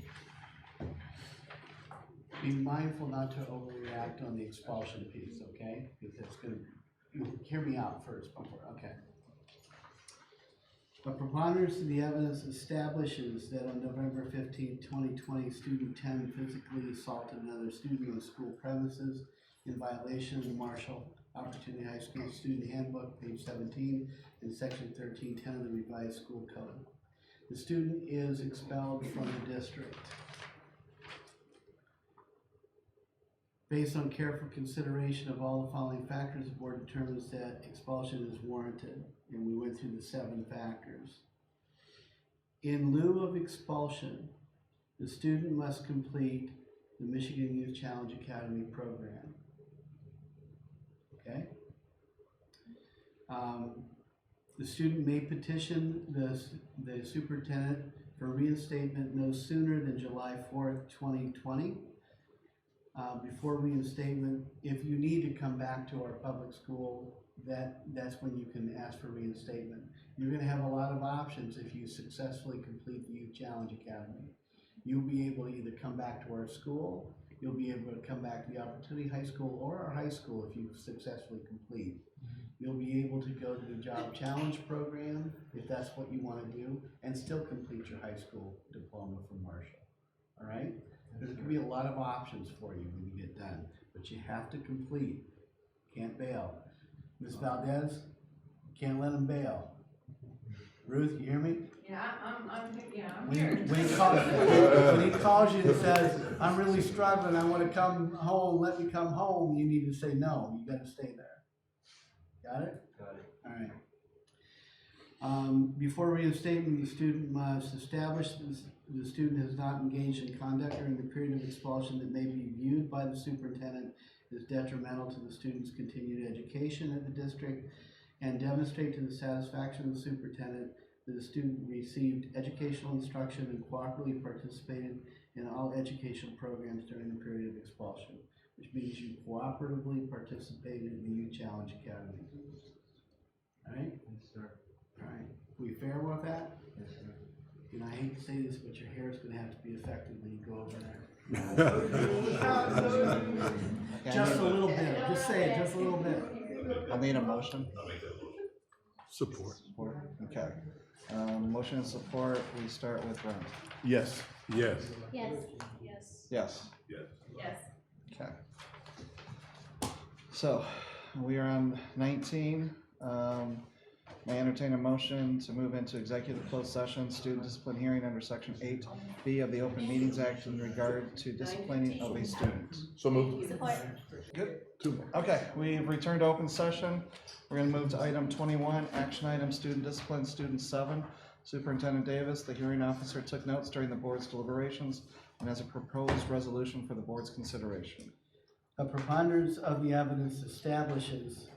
Be mindful not to overreact on the expulsion piece, okay? Because it's gonna, hear me out first before, okay. A preponderance of the evidence establishes that on November 15, 2020, student 10 physically assaulted another student on school premises in violation of the Marshall Opportunity High School Student Handbook, page 17, and section 1310 of the revised school code. The student is expelled from the district. Based on careful consideration of all the following factors, the board determines that expulsion is warranted, and we went through the 7 factors. In lieu of expulsion, the student must complete the Michigan Youth Challenge Academy program. Okay? The student may petition the superintendent for reinstatement no sooner than July 4th, 2020. Before reinstatement, if you need to come back to our public school, that's when you can ask for reinstatement. You're gonna have a lot of options if you successfully complete the Youth Challenge Academy. You'll be able to either come back to our school, you'll be able to come back to the Opportunity High School or our high school if you successfully complete. You'll be able to go to the Job Challenge program if that's what you wanna do, and still complete your high school diploma from Marshall, all right? There can be a lot of options for you when you get done, but you have to complete, can't bail. Ms. Valdez, can't let him bail. Ruth, you hear me? Yeah, I'm When here. he calls you and says, I'm really struggling, I wanna come home, let me come home, you need to say no, you gotta stay there. Got it? Got it. All right. Before reinstatement, the student must establish the student has not engaged in conduct during the period of expulsion that may be viewed by the superintendent as detrimental to the student's continued education at the district, and demonstrate to the satisfaction of the superintendent that the student received educational instruction and cooperatively participated in all educational programs during the period of expulsion, which means you cooperatively participated in the Youth Challenge Academy. All right? Yes, sir. All right. We fair with that? Yes, sir. And I hate to say this, but your hair is gonna have to be affected when you go over there. Just a little bit, just say it, just a little bit. I'll need a motion. I'll make that motion. Support. Support. Okay. Motion and support, we start with Brent. Yes. Yes. Yes. Yes. Yes. Yes. Yes. Okay. So, we are on 19. May I entertain a motion to move into executive closed session, student discipline hearing under section 8B of the Open Meetings Act in regard to disciplining of a student. So moved. Support. Good. Okay, we've returned to open session. We're gonna move to item 21, action item, student discipline, student 7. Superintendent Davis, the hearing officer, took notes during the board's deliberations and has a proposed resolution for the board's consideration. A preponderance of the evidence establishes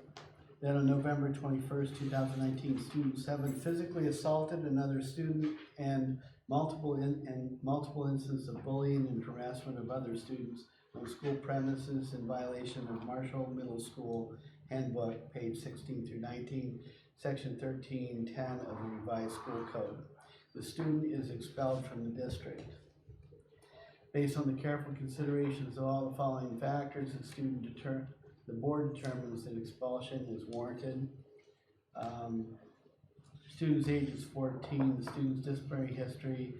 that on November 21st, 2019, student 7 physically assaulted another student and multiple instances of bullying and harassment of other students on school premises in violation of Marshall Middle School Handbook, page 16 through 19, section 1310 of the revised school code. The student is expelled from the district. Based on the careful considerations of all the following factors, the board determines that expulsion is warranted. Student's age is 14. The student's disciplinary history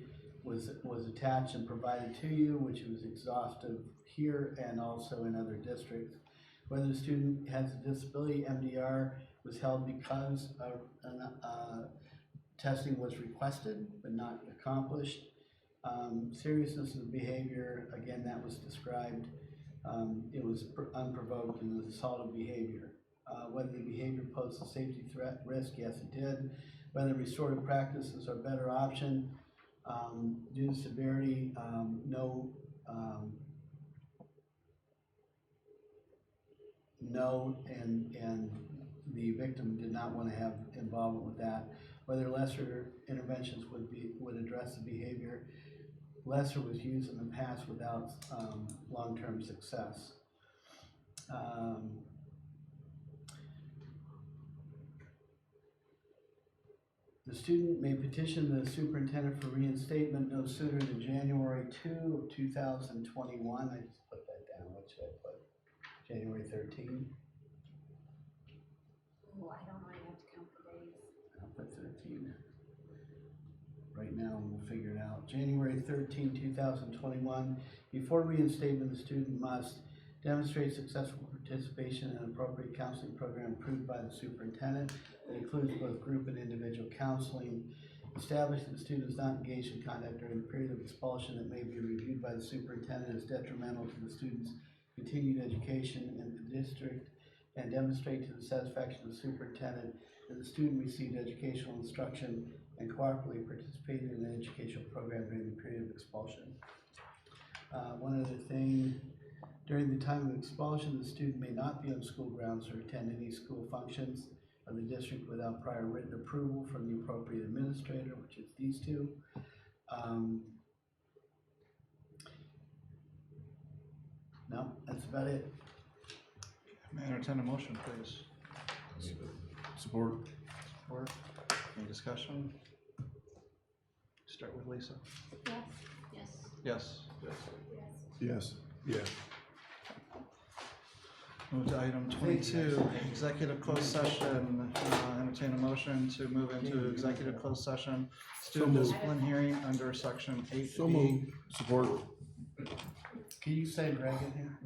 was attached and provided to you, which was exhaustive here and also in other districts. Whether the student has a disability, MDR was held because testing was requested but not accomplished. Seriousness of the behavior, again, that was described. It was unprovoked and it was assaultive behavior. Whether the behavior posed a safety threat, risk, yes it did. Whether restorative practices are a better option, due to severity, no, and the victim did not want to have involvement with that. Whether lesser interventions would address the behavior, lesser was used in the past without long-term success. The student may petition the superintendent for reinstatement no sooner than January 2 of 2021. I just put that down. What should I put? January 13? Oh, I don't know, I have to count the days. I'll put 13. Right now, we'll figure it out. January 13, 2021. Before reinstatement, the student must demonstrate successful participation in an appropriate counseling program approved by the superintendent that includes both group and individual counseling. Establish that the student is not engaged in conduct during the period of expulsion that may be reviewed by the superintendent as detrimental to the student's continued education in the district, and demonstrate to the satisfaction of the superintendent that the student received educational instruction and cooperatively participated in an educational program during the period of expulsion. One other thing, during the time of expulsion, the student may not be on school grounds or attend any school functions of the district without prior written approval from the appropriate administrator, which is these two. No, that's about it. May I entertain a motion, please? Support. Support. Any discussion? Start with Lisa. Yes. Yes. Yes. Yes. Yeah. Move to item 22, executive closed session. Entertain a motion to move into executive closed session. Student moved. discipline hearing under section 8B. So moved. Support. Can you say Greg in here?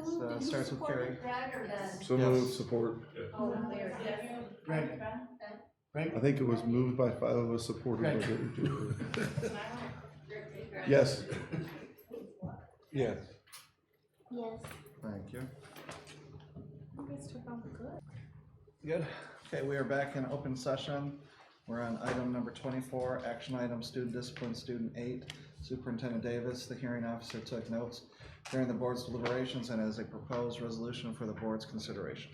So it starts with Carrie. So Yes. moved. Support. Greg? Greg? I think it was moved by 5 of us, supported by Right. 2. Yes. Yes. Yes. Thank you. Good. Okay, we are back in open session. We're on item number 24, action item, student discipline, student 8. Superintendent Davis, the hearing officer, took notes during the board's deliberations and as a proposed resolution for the board's consideration.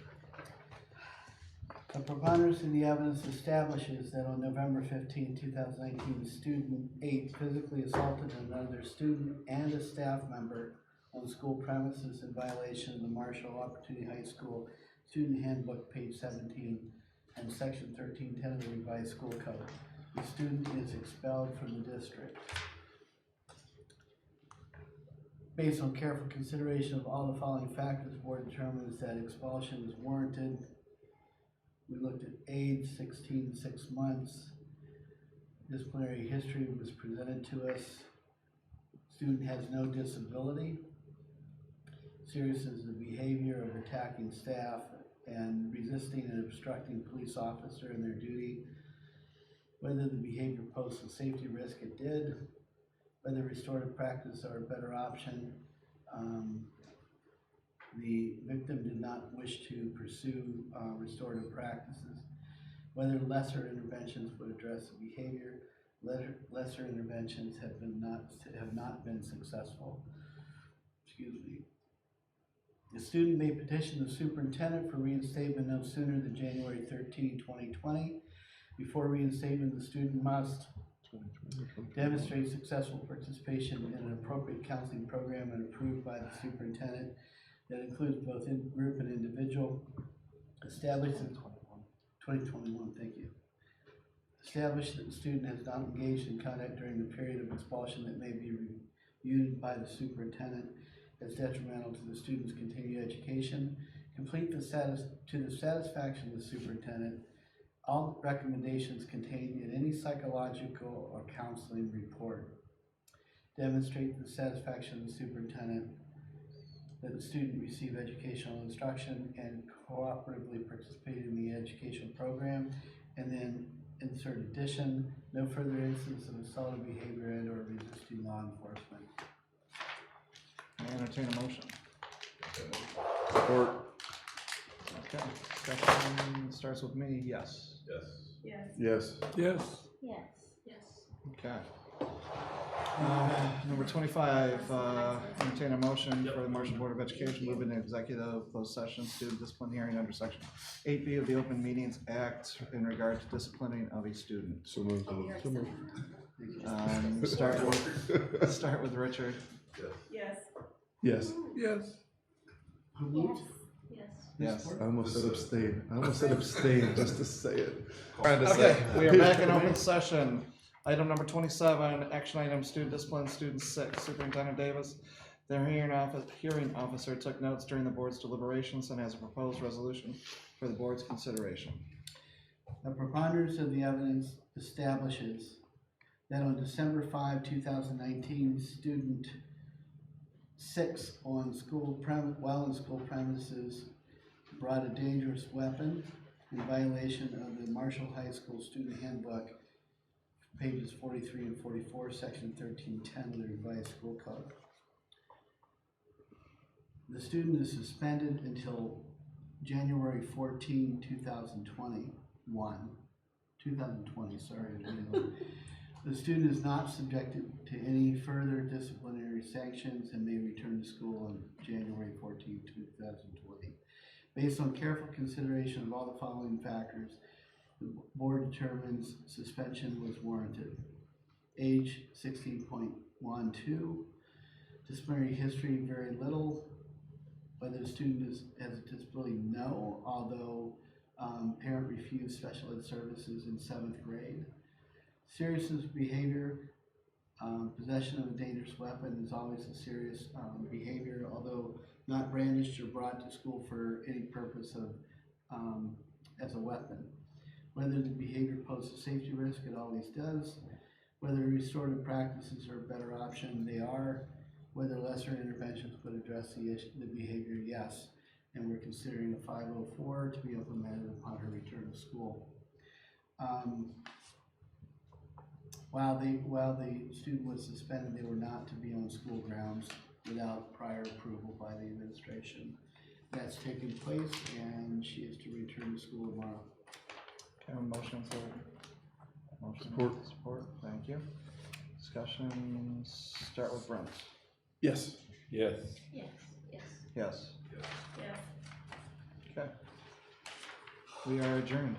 The preponderance of the evidence establishes that on November 15, 2019, student 8 physically assaulted another student and a staff member on school premises in violation of the Marshall Opportunity High School Student Handbook, page 17, and section 1310 of the revised school code. The student is expelled from the district. Based on careful consideration of all the following factors, the board determines that expulsion is warranted. We looked at age, 16 to 6 months. Disciplinary history was presented to us. Student has no disability. Seriousness of the behavior of attacking staff and resisting and obstructing police officer in their duty. Whether the behavior posed a safety risk, it did. Whether restorative practice are a better option. The victim did not wish to pursue restorative practices. Whether lesser interventions would address the behavior. Lesser interventions have not been successful. Excuse me. The student may petition the superintendent for reinstatement no sooner than January 13, 2020. Before reinstatement, the student must demonstrate successful participation in an appropriate counseling program and approved by the superintendent that includes both group and individual. Establish in 2021, thank you. Establish that the student has not engaged in conduct during the period of expulsion that may be reviewed by the superintendent as detrimental to the student's continued education. Complete to the satisfaction of the superintendent all recommendations contained in any psychological or counseling report. Demonstrate the satisfaction of the superintendent that the student receive educational instruction and cooperatively participate in the educational program, and then insert addition, no further instance of assaultive behavior and or resisting law enforcement. May I entertain a motion? Support. Okay, discussion starts with me, yes. Yes. Yes. Yes. Yes. Okay. Number 25, entertain a motion for the Marshall Board of Education, move into executive closed session, student discipline hearing under section 8B of the Open Meetings Act in regard to disciplining of a student. So moved. So moved. Start with Richard. Yes. Yes. Yes. Who moved? Yes. I almost said abstain. Just to say it. Okay, we are back in open session. Item number 27, action item, student discipline, student 6. Superintendent Davis, their hearing officer took notes during the board's deliberations and has a proposed resolution for the board's consideration. The preponderance of the evidence establishes that on December 5, 2019, student 6 while in school premises brought a dangerous weapon in violation of the Marshall High School Student Handbook, pages 43 and 44, section 1310 of the revised school code. The student is suspended until January 14, 2020, sorry. The student is not subjected to any further disciplinary sanctions and may return to school on January 14, 2020. Based on careful consideration of all the following factors, the board determines suspension was warranted. Age 16.12, disciplinary history very little. Whether the student has a disability, no, although parent refused special ed services in 7th grade. Seriousness of behavior, possession of a dangerous weapon is always a serious behavior, although not brandished or brought to school for any purpose of as a weapon. Whether the behavior poses a safety risk, it always does. Whether restorative practices are a better option, they are. Whether lesser interventions would address the behavior, yes. And we're considering a 504 to be implemented upon her return to school. While the student was suspended, they were not to be on school grounds without prior approval by the administration. That's taking place, and she is to return to school tomorrow. Okay, motion support. Thank you. Discussions. Start with Brent. Yes. Yes. Yes. Yes. Okay. We are adjourned.